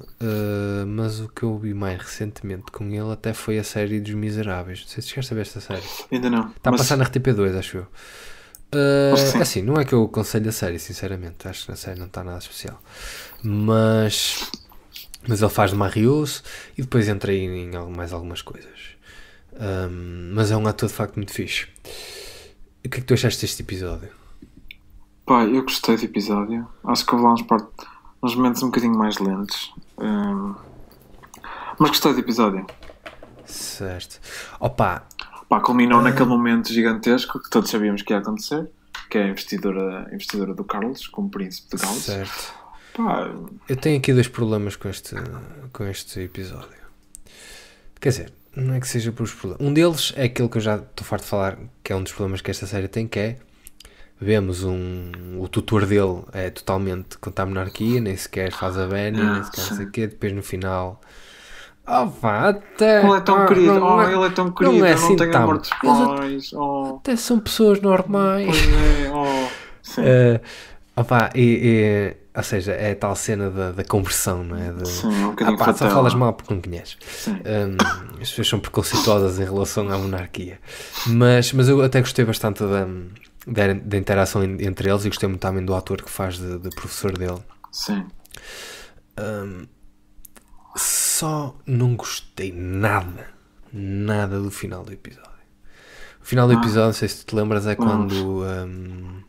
Speaker 1: mas o que eu vi mais recentemente com ele até foi a série dos Miseráveis. Não sei se chegaste a ver esta série.
Speaker 2: Ainda não.
Speaker 1: Está a
Speaker 2: Mas-
Speaker 1: passar na RTP2, acho eu.
Speaker 2: sim.
Speaker 1: Assim, não é que eu aconselho a série, sinceramente. Acho que a série não está nada especial. Mas ele faz de Marius e depois entra aí em mais algumas coisas. Mas é um ator de facto muito fixe. E o que é que tu achaste deste episódio?
Speaker 2: Pá, eu gostei do episódio. Acho que houve lá uns momentos um bocadinho mais lentos. Mas gostei do episódio.
Speaker 1: Certo. Opa,
Speaker 2: Pá, culminou naquele momento gigantesco que todos sabíamos que ia acontecer, que é a investidura do Carlos como príncipe de Gales.
Speaker 1: certo.
Speaker 2: Pá,
Speaker 1: Eu tenho aqui dois problemas com este episódio. Quer dizer, não é que seja por os problemas. Um deles é aquele que eu já estou farto de falar, que é um dos problemas que esta série tem, que é vemos o tutor dele é totalmente contra a monarquia, nem sequer faz a vénia, nem sequer não sei o quê, depois no final... Oh pá, até...
Speaker 2: Ele é tão querido, ele é tão querido,
Speaker 1: não é
Speaker 2: eu não
Speaker 1: assim
Speaker 2: tenho
Speaker 1: tão.
Speaker 2: amor dos pais,
Speaker 1: Até são pessoas normais.
Speaker 2: pois é, sim.
Speaker 1: Opa, ou seja, é a tal cena da conversão, não é?
Speaker 2: Sim, um bocadinho
Speaker 1: só
Speaker 2: fatela.
Speaker 1: falas mal porque não conheces.
Speaker 2: Sim.
Speaker 1: As pessoas são preconceituosas em relação à monarquia. Mas eu até gostei bastante da interação entre eles e gostei muito também do ator que faz de professor dele.
Speaker 2: Sim.
Speaker 1: Só não gostei nada do final do episódio. O final do episódio, não sei se tu te lembras, é quando...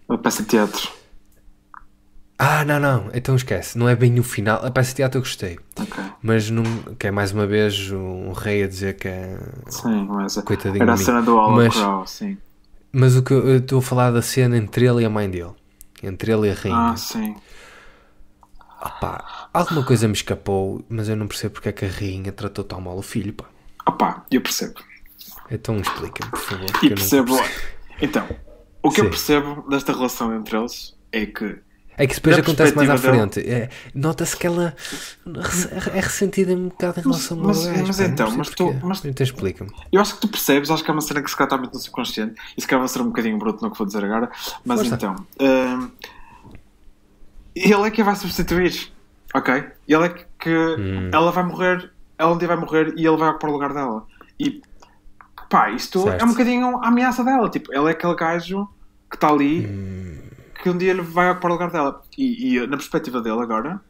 Speaker 2: A peça de teatro.
Speaker 1: Não, então esquece, não é bem o final. A peça de teatro eu gostei, mas não, que é mais uma vez um rei a dizer que é...
Speaker 2: Sim, mas
Speaker 1: coitadinho
Speaker 2: era a
Speaker 1: de mim.
Speaker 2: cena do Oliver Crow, sim.
Speaker 1: Mas o que eu estou a falar da cena entre ele e a mãe dele, entre ele e a rainha.
Speaker 2: Sim.
Speaker 1: Opá, alguma coisa me escapou, mas eu não percebo porque é que a rainha tratou tão mal o filho, pá.
Speaker 2: Eu percebo.
Speaker 1: Então explica-me, por favor.
Speaker 2: E percebo. Então, o que eu
Speaker 1: Sim.
Speaker 2: percebo desta relação entre eles é que
Speaker 1: É que isso depois
Speaker 2: da
Speaker 1: acontece mais à
Speaker 2: perspectiva
Speaker 1: frente. Nota-se que ela é ressentida um bocado em relação ao gajo.
Speaker 2: mas
Speaker 1: pá, não
Speaker 2: então,
Speaker 1: percebo
Speaker 2: mas
Speaker 1: porquê. Então explica-me.
Speaker 2: eu acho que tu percebes, acho que é uma cena que se calhar está muito no subconsciente, e se calhar vai ser um bocadinho bruto no que vou dizer agora, mas
Speaker 1: Força.
Speaker 2: então, ele é que a vai substituir, ok? Ele é que ela vai morrer, ela um dia vai morrer e ele vai ocupar o lugar dela. E pá, isto
Speaker 1: Certo.
Speaker 2: é um bocadinho a ameaça dela, tipo, ele é aquele gajo que está ali, que um dia ele vai ocupar o lugar dela. E na perspectiva dele agora,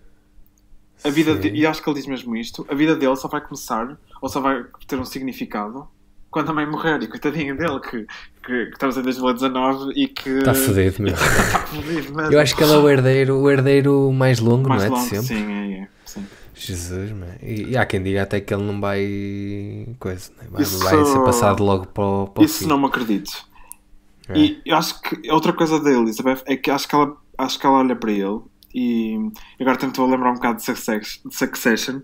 Speaker 2: a vida e acho que ele diz mesmo isto, a vida dele só vai começar, ou só vai ter um significado quando a mãe morrer. E coitadinho dele que estamos em 2019 e que
Speaker 1: Está fodido mesmo.
Speaker 2: está fodido mesmo.
Speaker 1: Eu acho que ele é o herdeiro mais longo,
Speaker 2: mais
Speaker 1: não é?
Speaker 2: longo,
Speaker 1: De sempre.
Speaker 2: sim, sim.
Speaker 1: Jesus, man. E há quem diga até que ele não vai coisa, né? vai
Speaker 2: Isso-
Speaker 1: ser passado logo para o
Speaker 2: Isso
Speaker 1: filho.
Speaker 2: não me acredito.
Speaker 1: É.
Speaker 2: E eu acho que outra coisa da Elizabeth é que acho que ela olha para ele e agora tentou lembrar um bocado de Succession,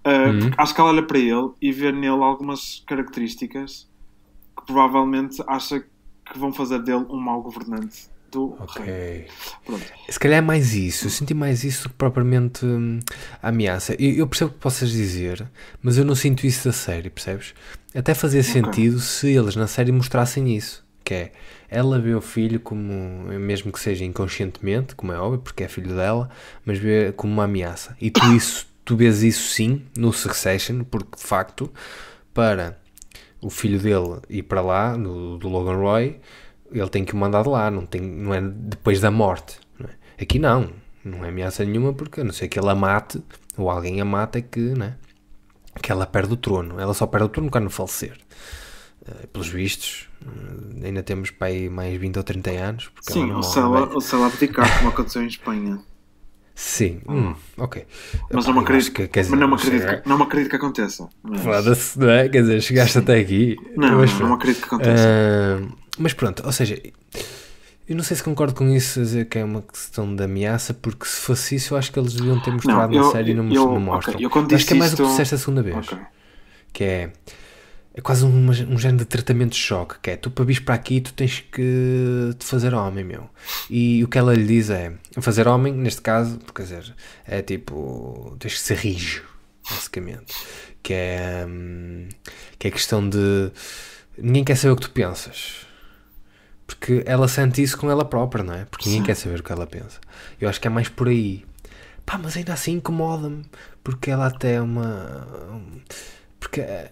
Speaker 2: porque acho que ela olha para ele e vê nele algumas características que provavelmente acha que vão fazer dele um mau governante do rei.
Speaker 1: Ok.
Speaker 2: Pronto.
Speaker 1: Se calhar é mais isso. Eu senti mais isso do que propriamente a ameaça. Eu percebo o que possas dizer, mas eu não sinto isso da série, percebes? Até fazia sentido se eles na série mostrassem isso. Que é, ela vê o filho como, mesmo que seja inconscientemente, como é óbvio, porque é filho dela, mas vê como uma ameaça. E tu vês isso sim no Succession, porque de facto, para o filho dele ir para lá, do Logan Roy, ele tem que o mandar de lá, não é depois da morte. Não é? Aqui não é ameaça nenhuma, porque a não ser que ele a mate, ou alguém a mate, é que, né, que ela perde o trono. Ela só perde o trono quando falecer. Pelos vistos, ainda temos para aí mais 20 ou 30 anos. Porque
Speaker 2: Sim,
Speaker 1: ela não
Speaker 2: ou
Speaker 1: morre,
Speaker 2: se ela abdicar, como aconteceu em Espanha.
Speaker 1: Sim, ok.
Speaker 2: Mas
Speaker 1: Epá,
Speaker 2: não me
Speaker 1: eu
Speaker 2: acredito,
Speaker 1: acho que, quer dizer,
Speaker 2: mas
Speaker 1: não
Speaker 2: não me acredito que aconteça. Mas...
Speaker 1: Foda-se, não é? Quer dizer, chegaste até aqui.
Speaker 2: Não
Speaker 1: Mas
Speaker 2: me
Speaker 1: pronto.
Speaker 2: acredito que aconteça.
Speaker 1: Mas pronto, ou seja, eu não sei se concordo com isso, a dizer que é uma questão de ameaça, porque se fosse isso, eu acho que eles deviam ter mostrado na série e não mostram.
Speaker 2: eu quando
Speaker 1: acho que é mais
Speaker 2: disse
Speaker 1: o que
Speaker 2: isto-
Speaker 1: disseste a segunda vez.
Speaker 2: Ok.
Speaker 1: Que é quase um género de tratamento de choque, que é, tu para vir para aqui, tu tens que te fazer homem, meu. E o que ela lhe diz é, fazer homem, neste caso, porque, quer dizer, é tipo, tens que ser rijo, basicamente. Que é questão de, ninguém quer saber o que tu pensas. Porque ela sente isso com ela própria, não é? Porque ninguém quer saber o que ela pensa. Eu acho que é mais por aí. Pá, mas ainda assim incomoda-me, porque ela até é porque é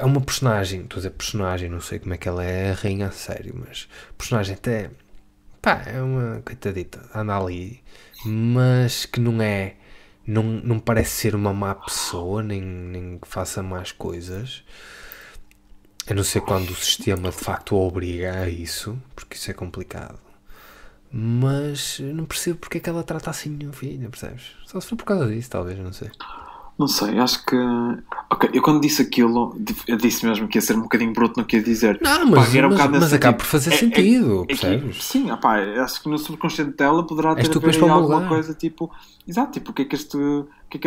Speaker 1: uma personagem, estou a dizer personagem, não sei como é que ela é a rainha a sério, mas personagem até, pá, é uma coitadita, anda ali, mas que não parece ser uma má pessoa, nem que faça más coisas, a não ser quando o sistema de facto a obriga a isso, porque isso é complicado. Mas não percebo porque é que ela trata assim o filho, percebes? Só se for por causa disso, talvez, não sei.
Speaker 2: Não sei, acho que... Ok, eu quando disse aquilo, eu disse mesmo que ia ser um bocadinho bruto no que ia dizer.
Speaker 1: Não, mas,
Speaker 2: Pá, era um bocado
Speaker 1: mas
Speaker 2: nesse
Speaker 1: acaba
Speaker 2: sentido.
Speaker 1: por fazer sentido, percebes?
Speaker 2: Sim, opá, acho que no subconsciente dela poderá ter
Speaker 1: És tu
Speaker 2: a
Speaker 1: que vais
Speaker 2: ver
Speaker 1: para
Speaker 2: aí
Speaker 1: o meu
Speaker 2: alguma
Speaker 1: lugar.
Speaker 2: coisa tipo... Exato, tipo, o que é que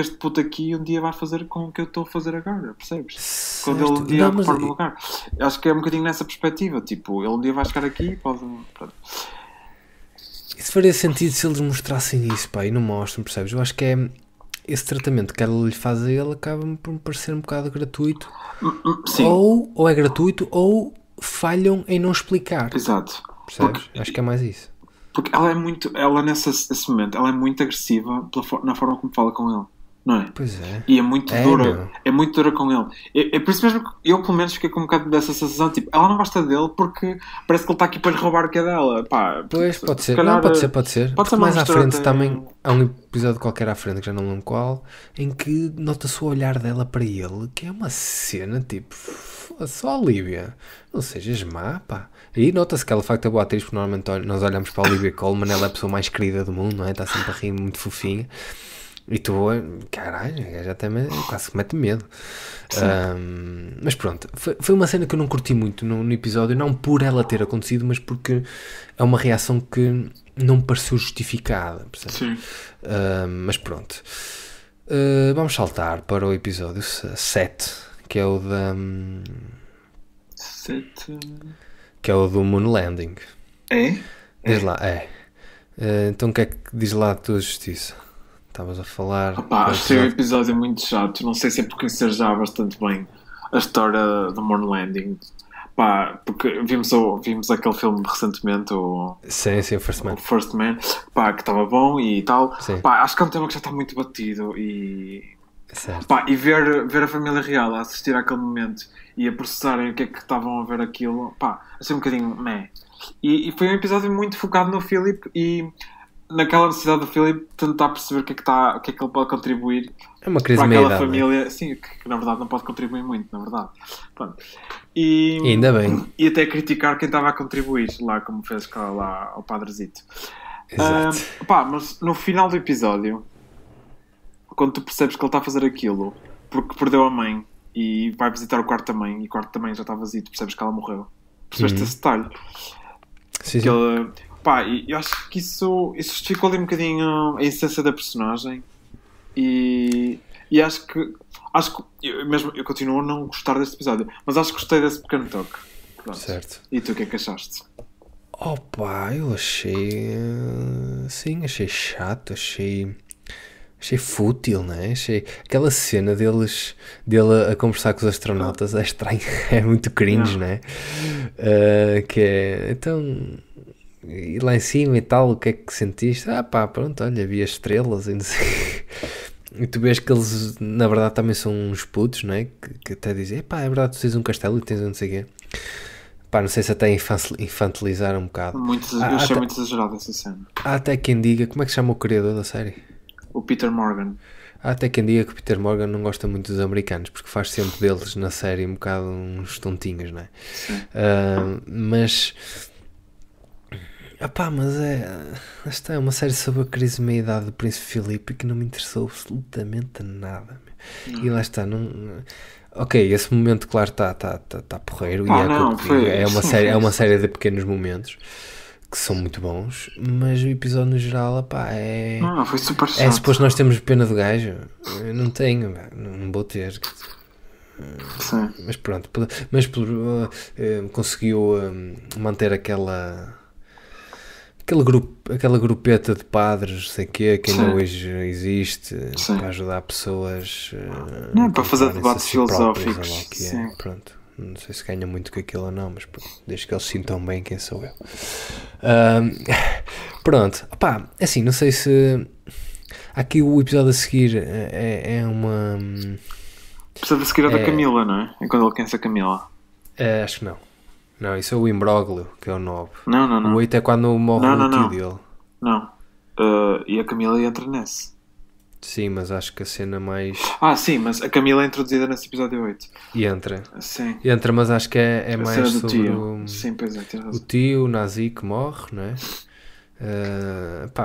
Speaker 2: este puto aqui um dia vai fazer com o que eu estou a fazer agora, percebes? Quando ele um dia
Speaker 1: Não, mas-
Speaker 2: ocupar o meu lugar. Acho que é um bocadinho nessa perspectiva, tipo, ele um dia vai chegar aqui e pode... Pronto.
Speaker 1: Isso faria sentido se eles mostrassem isso, pá, e não mostram, percebes? Eu acho que é esse tratamento que ela lhe faz a ele acaba por me parecer um bocado gratuito.
Speaker 2: Sim,
Speaker 1: Ou é gratuito ou falham em não explicar,
Speaker 2: exato.
Speaker 1: percebes? Acho que é mais isso.
Speaker 2: Porque ela nesse momento, ela é muito agressiva na forma como fala com ele, não é?
Speaker 1: Pois é.
Speaker 2: E é muito
Speaker 1: É,
Speaker 2: dura,
Speaker 1: meu.
Speaker 2: é muito dura com ele. É por isso mesmo que eu, pelo menos, fiquei com um bocado dessa sensação, tipo, ela não gosta dele porque parece que ele está aqui para lhe roubar o que é dela. Pá,
Speaker 1: Pois, pode
Speaker 2: se
Speaker 1: ser.
Speaker 2: calhar,
Speaker 1: Não, pode ser.
Speaker 2: pode ser
Speaker 1: Porque
Speaker 2: uma
Speaker 1: mais à
Speaker 2: mistura
Speaker 1: frente
Speaker 2: de-
Speaker 1: também há um episódio qualquer à frente, que já não lembro qual, em que nota-se o olhar dela para ele, que é uma cena tipo, só Olivia, não sejas má, pá. E nota-se que ela de facto é boa atriz, porque normalmente nós olhamos para a Olivia Colman, ela é a pessoa mais querida do mundo, não é? Está sempre a rir, muito fofinha. E tu, caralho, já até quase que mete medo. Mas pronto, foi uma cena que eu não curti muito no episódio, não por ela ter acontecido, mas porque é uma reação que não me pareceu justificada, percebes?
Speaker 2: Sim.
Speaker 1: Mas pronto. Vamos saltar para o episódio 7, que é o da. Que é o do Moon Landing.
Speaker 2: É?
Speaker 1: Diz lá, é. Então o que é que diz lá a tua justiça? Estavas a falar.
Speaker 2: Pá, acho que é um episódio muito chato. Não sei se é porque conhecer já bastante bem a história do Moon Landing. Pá, porque vimos aquele filme recentemente,
Speaker 1: Sim, o First Man.
Speaker 2: o First Man, pá, que estava bom e tal.
Speaker 1: Sim.
Speaker 2: Pá, acho que é um tema que já está muito batido e...
Speaker 1: Certo.
Speaker 2: Pá, e ver a família real a assistir àquele momento e a processarem o que é que estavam a ver aquilo, pá, assim um bocadinho meh. E foi um episódio muito focado no Philip e naquela necessidade do Philip tentar perceber o que é que ele pode contribuir
Speaker 1: É uma crise
Speaker 2: para
Speaker 1: meia
Speaker 2: aquela
Speaker 1: idade.
Speaker 2: família, sim, que na verdade não pode contribuir muito, na verdade. Pronto. E
Speaker 1: Ainda bem.
Speaker 2: E até criticar quem estava a contribuir, lá como fez lá ao Padrezito.
Speaker 1: Exato.
Speaker 2: Pá, mas no final do episódio, quando tu percebes que ele está a fazer aquilo porque perdeu a mãe e vai visitar o quarto da mãe e o quarto da mãe já está vazio, tu percebes que ela morreu. Percebeste esse detalhe?
Speaker 1: Sim,
Speaker 2: Que
Speaker 1: sim.
Speaker 2: ele, pá, e eu acho que isso justificou ali um bocadinho a essência da personagem e acho que eu continuo a não gostar deste episódio, mas acho que gostei desse pequeno toque. Pronto.
Speaker 1: Certo.
Speaker 2: E tu o que é que achaste?
Speaker 1: Opa, eu achei. Sim, achei chato, achei fútil, né? Achei aquela cena dele a conversar com os astronautas é estranho, é muito cringe, né? Que é então. E lá em cima e tal, o que é que sentiste? Ah pá, pronto, olha, havia estrelas e não sei. E tu vês que eles na verdade também são uns putos, não é? Que até dizem, pá, é verdade, tu tens um castelo e tens um não sei o quê. Pá, não sei se até infantilizar um bocado.
Speaker 2: Eu achei muito exagerado essa cena.
Speaker 1: Há até quem diga, como é que se chama o criador da série?
Speaker 2: O Peter Morgan.
Speaker 1: Há até quem diga que o Peter Morgan não gosta muito dos americanos, porque faz sempre deles na série um bocado uns tontinhos, não é?
Speaker 2: Sim.
Speaker 1: Mas... mas esta é uma série sobre a crise de meia-idade do Príncipe Filipe que não me interessou absolutamente nada. E lá está, não... Ok, esse momento, claro, está porreiro.
Speaker 2: Ah,
Speaker 1: e
Speaker 2: não, foi-
Speaker 1: é uma
Speaker 2: sim,
Speaker 1: série, é
Speaker 2: sim,
Speaker 1: uma
Speaker 2: sim.
Speaker 1: série de pequenos momentos que são muito bons, mas o episódio no geral, opá, é...
Speaker 2: Não, foi super
Speaker 1: É
Speaker 2: chato.
Speaker 1: suposto nós temos pena do gajo. Eu não tenho, não vou ter.
Speaker 2: Sim.
Speaker 1: Mas pronto, conseguiu manter aquela grupeta de padres, não sei quê, que ainda
Speaker 2: Sim.
Speaker 1: hoje existe,
Speaker 2: Sim.
Speaker 1: para ajudar pessoas
Speaker 2: Não, para fazer
Speaker 1: encontrarem-se
Speaker 2: debates
Speaker 1: a si próprios,
Speaker 2: filosóficos,
Speaker 1: ou lá o que é.
Speaker 2: sim.
Speaker 1: Pronto. Não sei se ganha muito com aquilo ou não, mas pronto, desde que eles sintam bem quem sou eu. Pronto, opá, assim, não sei se aqui o episódio a seguir é uma...
Speaker 2: Precisa de seguir a da Camila, não é? É quando ele conhece a Camila.
Speaker 1: acho que não. Não, isso é o imbróglio, que é o 9.
Speaker 2: Não.
Speaker 1: O 8 é quando morre
Speaker 2: Não,
Speaker 1: o tio
Speaker 2: não.
Speaker 1: dele.
Speaker 2: Não. E a Camila entra nesse.
Speaker 1: Sim, mas acho que a cena mais...
Speaker 2: Sim, mas a Camila é introduzida nesse episódio 8.
Speaker 1: Entra,
Speaker 2: Sim.
Speaker 1: mas acho que é
Speaker 2: A
Speaker 1: mais
Speaker 2: cena do
Speaker 1: sobre
Speaker 2: tio. Sim, pois é, tens
Speaker 1: o
Speaker 2: razão.
Speaker 1: tio, o nazi que morre, não é?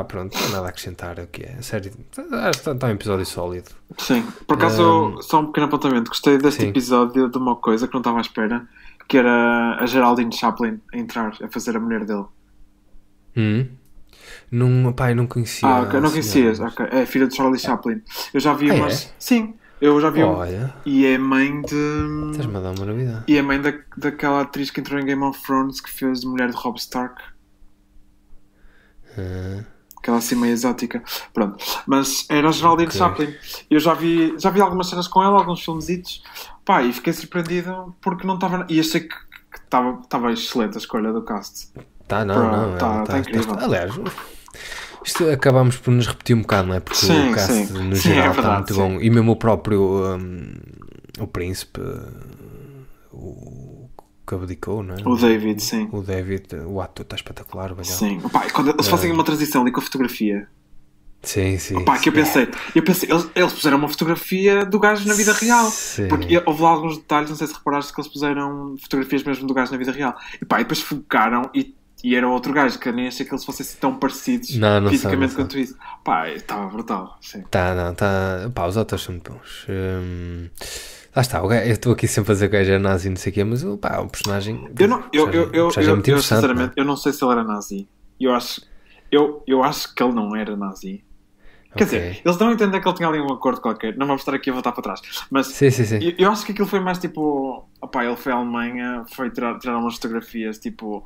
Speaker 1: Pronto, não há nada a acrescentar o que é. Sério, acho que está um episódio sólido.
Speaker 2: Sim. Por acaso, só um pequeno apontamento. Gostei deste
Speaker 1: Sim.
Speaker 2: episódio de uma coisa que não estava à espera, que era a Geraldine Chaplin a entrar, a fazer a mulher dele.
Speaker 1: Não, eu não conhecia.
Speaker 2: Ok, não conhecias.
Speaker 1: senhora.
Speaker 2: Ok. É a filha de Charlie Chaplin. Eu já vi
Speaker 1: Ah,
Speaker 2: umas.
Speaker 1: é?
Speaker 2: Sim, eu já vi uma.
Speaker 1: Olha,
Speaker 2: E é mãe de.
Speaker 1: estás-me a dar uma novidade.
Speaker 2: E é mãe daquela atriz que entrou em Game of Thrones que fez de mulher de Robb Stark. Aquela assim meio exótica. Pronto. Mas era o Geraldine
Speaker 1: Ok.
Speaker 2: Chaplin. Eu já vi algumas cenas com ela, alguns filmesitos. Pá, e fiquei surpreendido porque não estava. E achei que estava excelente a escolha do cast.
Speaker 1: Tá, não,
Speaker 2: Tá
Speaker 1: ela tá
Speaker 2: incrível.
Speaker 1: aliás, isto acabámos por nos repetir um bocado, não é? Porque
Speaker 2: Sim,
Speaker 1: o cast
Speaker 2: sim.
Speaker 1: no
Speaker 2: Sim,
Speaker 1: geral
Speaker 2: é
Speaker 1: está
Speaker 2: verdade,
Speaker 1: muito
Speaker 2: sim.
Speaker 1: bom. E mesmo o próprio o príncipe, o que abdicou, não é?
Speaker 2: O David, sim.
Speaker 1: O David, o ator está espetacular, velho.
Speaker 2: Sim. Pá, e quando eles fazem uma transição ali com a fotografia.
Speaker 1: Sim.
Speaker 2: Pá, que eu pensei, eles puseram uma fotografia do gajo na vida real.
Speaker 1: Sim.
Speaker 2: Porque houve lá alguns detalhes, não sei se reparaste, que eles puseram fotografias mesmo do gajo na vida real. E pá, e depois focaram e era outro gajo, que eu nem achei que eles fossem assim tão parecidos
Speaker 1: Não
Speaker 2: fisicamente
Speaker 1: são.
Speaker 2: quanto isso. Pá, estava brutal, sim.
Speaker 1: Tá. Pá, os atores são muito bons. Lá está, eu estou aqui sempre a dizer que o gajo é nazi, não sei o quê, mas pá, o personagem.
Speaker 2: Eu
Speaker 1: o personagem é muito interessante.
Speaker 2: sinceramente,
Speaker 1: Não
Speaker 2: eu não sei se ele era nazi. Eu acho que ele não era nazi.
Speaker 1: é?
Speaker 2: Quer
Speaker 1: Ok.
Speaker 2: dizer, eles dão a entender que ele tinha ali um acordo qualquer. Não vamos estar aqui a voltar para trás. Mas
Speaker 1: Sim.
Speaker 2: eu acho que aquilo foi mais tipo... Opá, ele foi à Alemanha, foi tirar umas fotografias tipo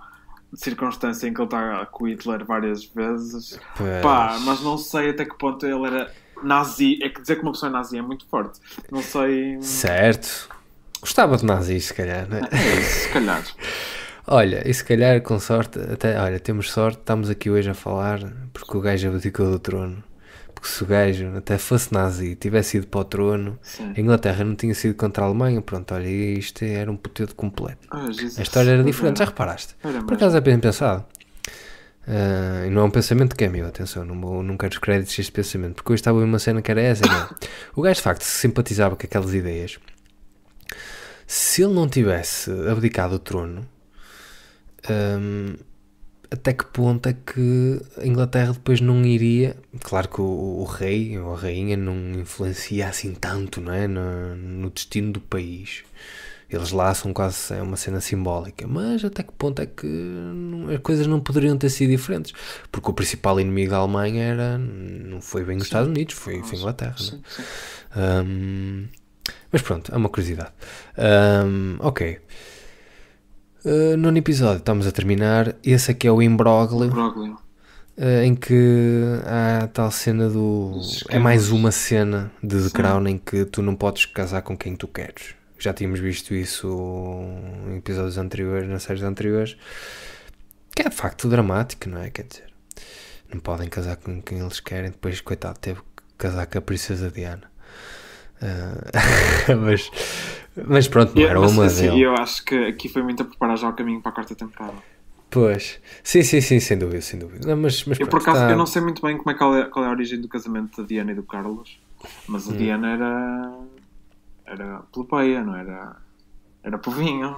Speaker 2: de circunstância em que ele está com o Hitler várias vezes.
Speaker 1: Pois.
Speaker 2: Pá, mas não sei até que ponto ele era nazi. É que dizer que uma pessoa é nazi é muito forte. Não sei...
Speaker 1: Certo. Gostava de nazis, se calhar, não é?
Speaker 2: É isso, se calhar.
Speaker 1: Olha, e se calhar com sorte, olha, temos sorte, estamos aqui hoje a falar porque o gajo abdicou do trono. Porque se o gajo até fosse nazi e tivesse ido para o trono,
Speaker 2: Sim.
Speaker 1: a Inglaterra não tinha sido contra a Alemanha, pronto, olha, isto era um puteiro completo.
Speaker 2: Jesus.
Speaker 1: A história era diferente, já reparaste?
Speaker 2: Era
Speaker 1: Por
Speaker 2: mesmo.
Speaker 1: acaso é bem pensado. E não é um pensamento que é meu, atenção, não quero os créditos deste pensamento, porque hoje estava uma cena que era essa, não. O gajo de facto se simpatizava com aquelas ideias. Se ele não tivesse abdicado do trono, até que ponto é que a Inglaterra depois não iria... Claro que o rei ou a rainha não influencia assim tanto, não é? No destino do país. Eles lá são quase uma cena simbólica. Mas até que ponto é que as coisas não poderiam ter sido diferentes? Porque o principal inimigo da Alemanha não foi bem os Estados Unidos, foi a Inglaterra, não é?
Speaker 2: Sim.
Speaker 1: Mas pronto, é uma curiosidade. Ok. Nono episódio, estamos a terminar. Esse aqui é o imbróglio,
Speaker 2: Bróglio.
Speaker 1: em que há a tal cena do...
Speaker 2: Dos
Speaker 1: É mais
Speaker 2: esquemas.
Speaker 1: uma cena de The
Speaker 2: Sim.
Speaker 1: Crown em que tu não podes casar com quem tu queres. Já tínhamos visto isso em episódios anteriores, nas séries anteriores. Que é de facto dramático, não é? Quer dizer, não podem casar com quem eles querem. Depois, coitado, teve que casar com a princesa Diana. Mas pronto, não era
Speaker 2: Mas,
Speaker 1: uma
Speaker 2: assim,
Speaker 1: dele.
Speaker 2: eu acho que aqui foi muito a preparar já o caminho para a quarta temporada.
Speaker 1: Pois, sim, sem dúvida. Não, mas
Speaker 2: Eu,
Speaker 1: pronto,
Speaker 2: por acaso,
Speaker 1: está-
Speaker 2: eu não sei muito bem qual é a origem do casamento da Diana e do Carlos, mas a Diana era plebeia, não era? Era povinho.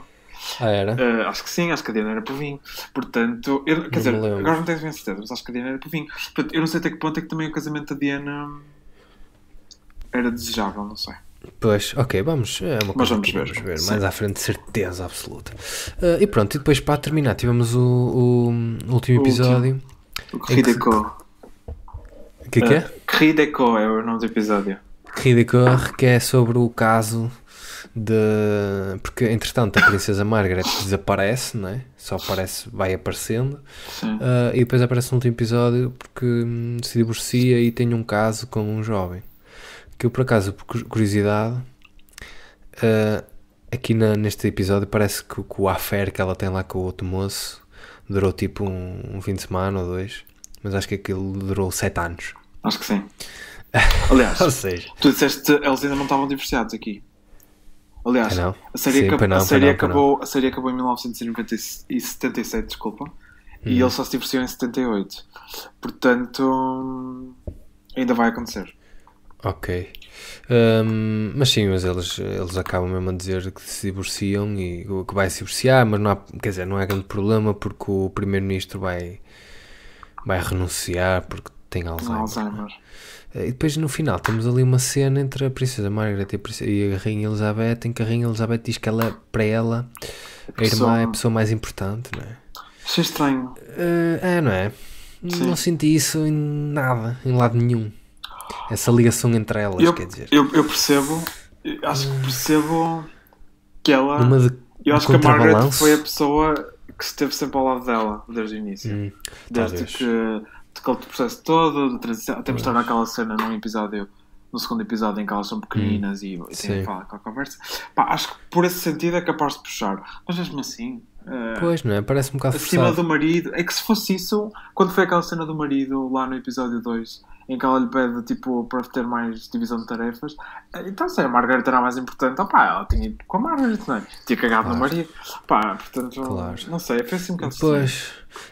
Speaker 1: era?
Speaker 2: Acho que sim, acho que a Diana era povinho. Portanto, quer dizer,
Speaker 1: me lembro.
Speaker 2: agora não tenho bem certeza, mas acho que a Diana era povinho. Portanto, eu não sei até que ponto é que também o casamento da Diana era desejável, não sei.
Speaker 1: Pois, ok, vamos. É uma
Speaker 2: Mas
Speaker 1: coisa
Speaker 2: vamos
Speaker 1: que
Speaker 2: ver.
Speaker 1: vamos ver.
Speaker 2: Sim.
Speaker 1: Mais à frente, certeza absoluta. E pronto, e depois para terminar, tivemos o último episódio.
Speaker 2: O Cri Deco.
Speaker 1: O que é?
Speaker 2: Cri Deco é o nome do episódio.
Speaker 1: Ridicor, que é sobre o caso de... Porque, entretanto, a princesa Margaret desaparece, não é? Só aparece, vai aparecendo.
Speaker 2: Sim.
Speaker 1: E depois aparece no último episódio porque se divorcia e tem um caso com um jovem. Que eu, por acaso, por curiosidade, aqui neste episódio parece que o affair que ela tem lá com o outro moço durou tipo um fim de semana ou 2, mas acho que aquilo durou 7 anos.
Speaker 2: Acho que sim. Aliás,
Speaker 1: Ou seja,
Speaker 2: tu disseste eles ainda não estavam divorciados aqui. Aliás,
Speaker 1: não.
Speaker 2: a série,
Speaker 1: Sim,
Speaker 2: acabou,
Speaker 1: pois não,
Speaker 2: a, série
Speaker 1: pois não.
Speaker 2: acabou, a série acabou em 1977, desculpa, e ele só se divorciou em 78. Portanto, ainda vai acontecer.
Speaker 1: Ok. Mas sim, mas eles acabam mesmo a dizer que se divorciam e que vai se divorciar, mas não há, quer dizer, não há grande problema porque o primeiro-ministro vai renunciar porque tem Alzheimer.
Speaker 2: Alzheimer.
Speaker 1: E depois no final temos ali uma cena entre a princesa Margaret e a rainha Elizabeth, em que a rainha Elizabeth diz que ela, para ela, a irmã é a pessoa mais importante, não é?
Speaker 2: Achei estranho.
Speaker 1: Não é?
Speaker 2: Sim.
Speaker 1: Não senti isso em nada, em lado nenhum. Essa ligação entre elas, quer dizer.
Speaker 2: Eu percebo, acho que percebo que ela.
Speaker 1: Numa de
Speaker 2: Eu acho que a Margaret
Speaker 1: contrabalanço.
Speaker 2: foi a pessoa que esteve sempre ao lado dela desde o início. Desde
Speaker 1: talvez.
Speaker 2: que aquele processo todo de transição, até mostrar aquela cena no segundo episódio em que elas são pequeninas e tem aquela conversa. Pá, acho que por esse sentido é capaz de puxar, mas mesmo assim
Speaker 1: pois, não é? Parece um bocado
Speaker 2: acima
Speaker 1: forçado.
Speaker 2: do marido, é que se fosse isso, quando foi aquela cena do marido lá no episódio 2 em que ela lhe pede tipo para ter mais divisão de tarefas, então se a Margaret era mais importante, ela tinha ido com a Margaret, não é? Tinha cagado no marido, portanto, não sei, foi assim um bocado
Speaker 1: Pois,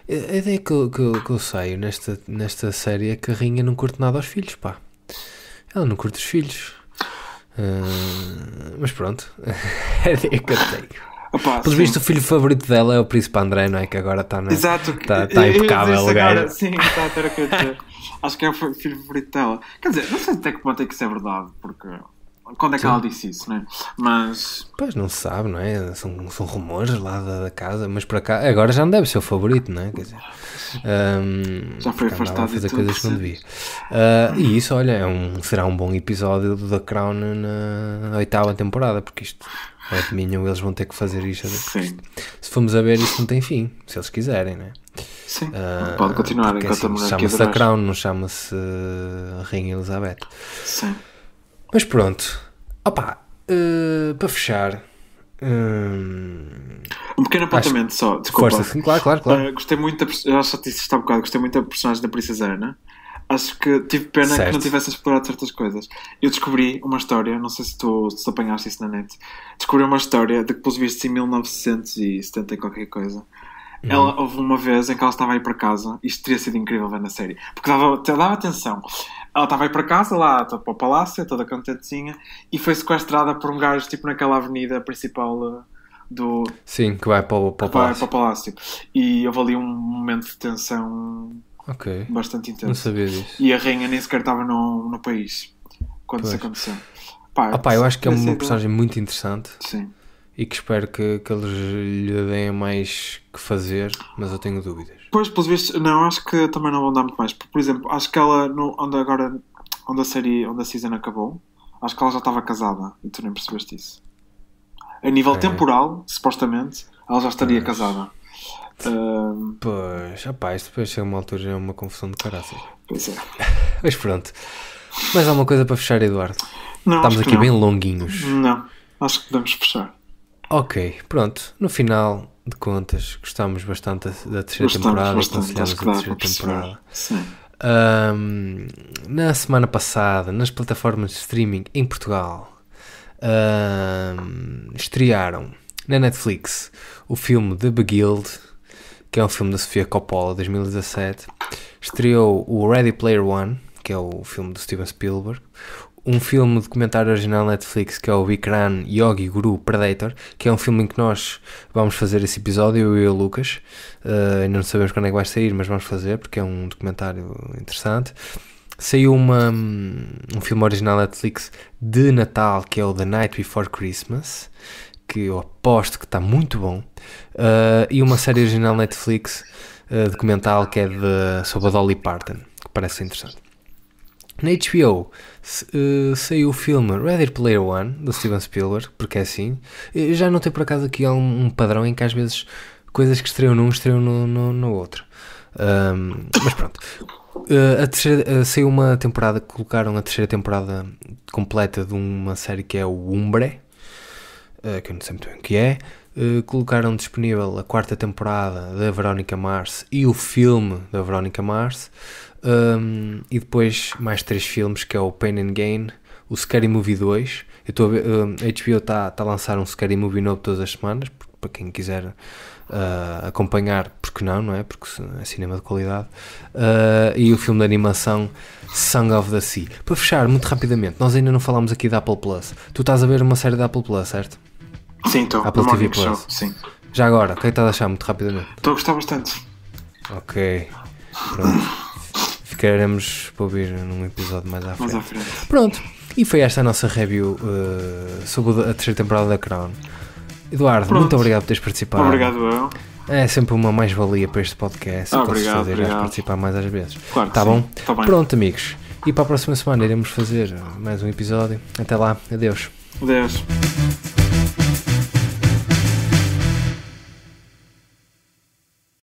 Speaker 1: a ideia que eu saio nesta série é que a rainha não curte nada aos filhos, pá. Ela não curte os filhos. Mas pronto, é a ideia que eu tenho. Pelo visto, o filho favorito dela é o Príncipe André, não é? Que agora está tá impecável o gajo.
Speaker 2: Sim, está a ter a dizer. Acho que é o filho favorito dela. Quer dizer, não sei até que ponto é que isso é verdade, porque quando é que ela disse isso, não é? Mas...
Speaker 1: Pois, não se sabe, não é? São rumores lá da casa, mas para cá, agora já não deve ser o favorito, não é? Quer dizer,
Speaker 2: já foi afastado
Speaker 1: a fazer coisas que não devia. E isso, olha, será um bom episódio do The Crown na 8ª temporada, porque isto... de mim, eles vão ter que fazer isto.
Speaker 2: Sim.
Speaker 1: Se formos a ver, isto não tem fim, se eles quiserem, né?
Speaker 2: Sim, pode continuar enquanto
Speaker 1: assim,
Speaker 2: a monarquia
Speaker 1: chama-se a Crown, não chama-se Rainha Elizabeth.
Speaker 2: Sim.
Speaker 1: Mas pronto, para fechar,
Speaker 2: um pequeno apontamento só, desculpa.
Speaker 1: Força, sim, claro.
Speaker 2: Gostei muito eu acho que disse isto há bocado, gostei muito da personagem da Princesa Ana. Acho que tive pena que não tivesse explorado certas coisas. Eu descobri uma história, não sei se tu apanhaste isso na net. Descobri uma história de que, pelos vistos, em 1970 e qualquer coisa, houve uma vez em que ela estava a ir para casa. Isto teria sido incrível ver na série, porque dava atenção. Ela estava a ir para casa, lá para o palácio, toda contentezinha, e foi sequestrada por um gajo tipo naquela avenida principal do...
Speaker 1: Sim, que vai para o palácio.
Speaker 2: Vai para o palácio. E houve ali um momento de tensão... bastante intenso.
Speaker 1: Não sabia disso.
Speaker 2: E a rainha nem sequer estava no país quando isso aconteceu.
Speaker 1: Eu acho que é uma personagem muito interessante.
Speaker 2: Sim.
Speaker 1: E que espero que eles lhe deem mais que fazer, mas eu tenho dúvidas.
Speaker 2: Pois, pelos vistos, não, acho que também não vão dar muito mais. Por exemplo, acho que ela, onde a season acabou, acho que ela já estava casada e tu nem percebeste isso. A nível temporal, supostamente, ela já estaria casada.
Speaker 1: Pois, isto depois chega uma altura já é uma confusão de caraças.
Speaker 2: Pois é.
Speaker 1: Mas pronto. Mais alguma coisa para fechar, Eduardo?
Speaker 2: Não,
Speaker 1: estamos aqui bem longuinhos.
Speaker 2: Não, acho que podemos fechar.
Speaker 1: Ok, pronto. No final de contas, gostámos bastante da terceira temporada. Aconselhamos a terceira temporada.
Speaker 2: Sim.
Speaker 1: Na semana passada, nas plataformas de streaming em Portugal, estrearam na Netflix o filme The Beguiled, que é um filme da Sofia Coppola, 2017. Estreou o Ready Player One, que é o filme do Steven Spielberg. Um filme documentário original Netflix, que é o Vikram Yogi Guru Predator, que é um filme em que nós vamos fazer esse episódio, eu e o Lucas. Ainda não sabemos quando é que vai sair, mas vamos fazer, porque é um documentário interessante. Saiu um filme original Netflix de Natal, que é o The Night Before Christmas, que eu aposto que está muito bom. E uma série original Netflix documental que é sobre a Dolly Parton, que parece interessante. Na HBO saiu o filme Ready Player One, do Steven Spielberg, porque é assim. Eu já notei por acaso aqui há um padrão em que às vezes coisas que estreiam num estreiam no outro. Mas pronto. Saiu uma temporada, colocaram a terceira temporada completa de uma série que é o Umbre, que eu não sei muito bem o que é. Colocaram disponível a 4ª temporada da Veronica Mars e o filme da Veronica Mars. E depois mais 3 filmes, que é o Pain and Gain, o Scary Movie 2. Eu estou a ver, a HBO está a lançar um Scary Movie novo todas as semanas, para quem quiser acompanhar, porque não é? Porque é cinema de qualidade. E o filme de animação Song of the Sea. Para fechar, muito rapidamente, nós ainda não falámos aqui da Apple Plus. Tu estás a ver uma série da Apple Plus, certo?
Speaker 2: Sim, estou.
Speaker 1: Apple TV Plus.
Speaker 2: Sim.
Speaker 1: Já agora, o que é que estás a achar muito rapidamente?
Speaker 2: Estou a gostar bastante.
Speaker 1: Ok, pronto. Ficaremos para ouvir num episódio mais à frente. Pronto, e foi esta a nossa review sobre a terceira temporada da Crown. Eduardo, muito obrigado por teres participado.
Speaker 2: Obrigado, eu.
Speaker 1: É sempre uma mais-valia para este podcast.
Speaker 2: Obrigado.
Speaker 1: Participar mais às vezes.
Speaker 2: Claro,
Speaker 1: tá bom?
Speaker 2: Tá bem.
Speaker 1: Pronto, amigos. E para a próxima semana iremos fazer mais um episódio. Até lá, adeus.
Speaker 2: Adeus.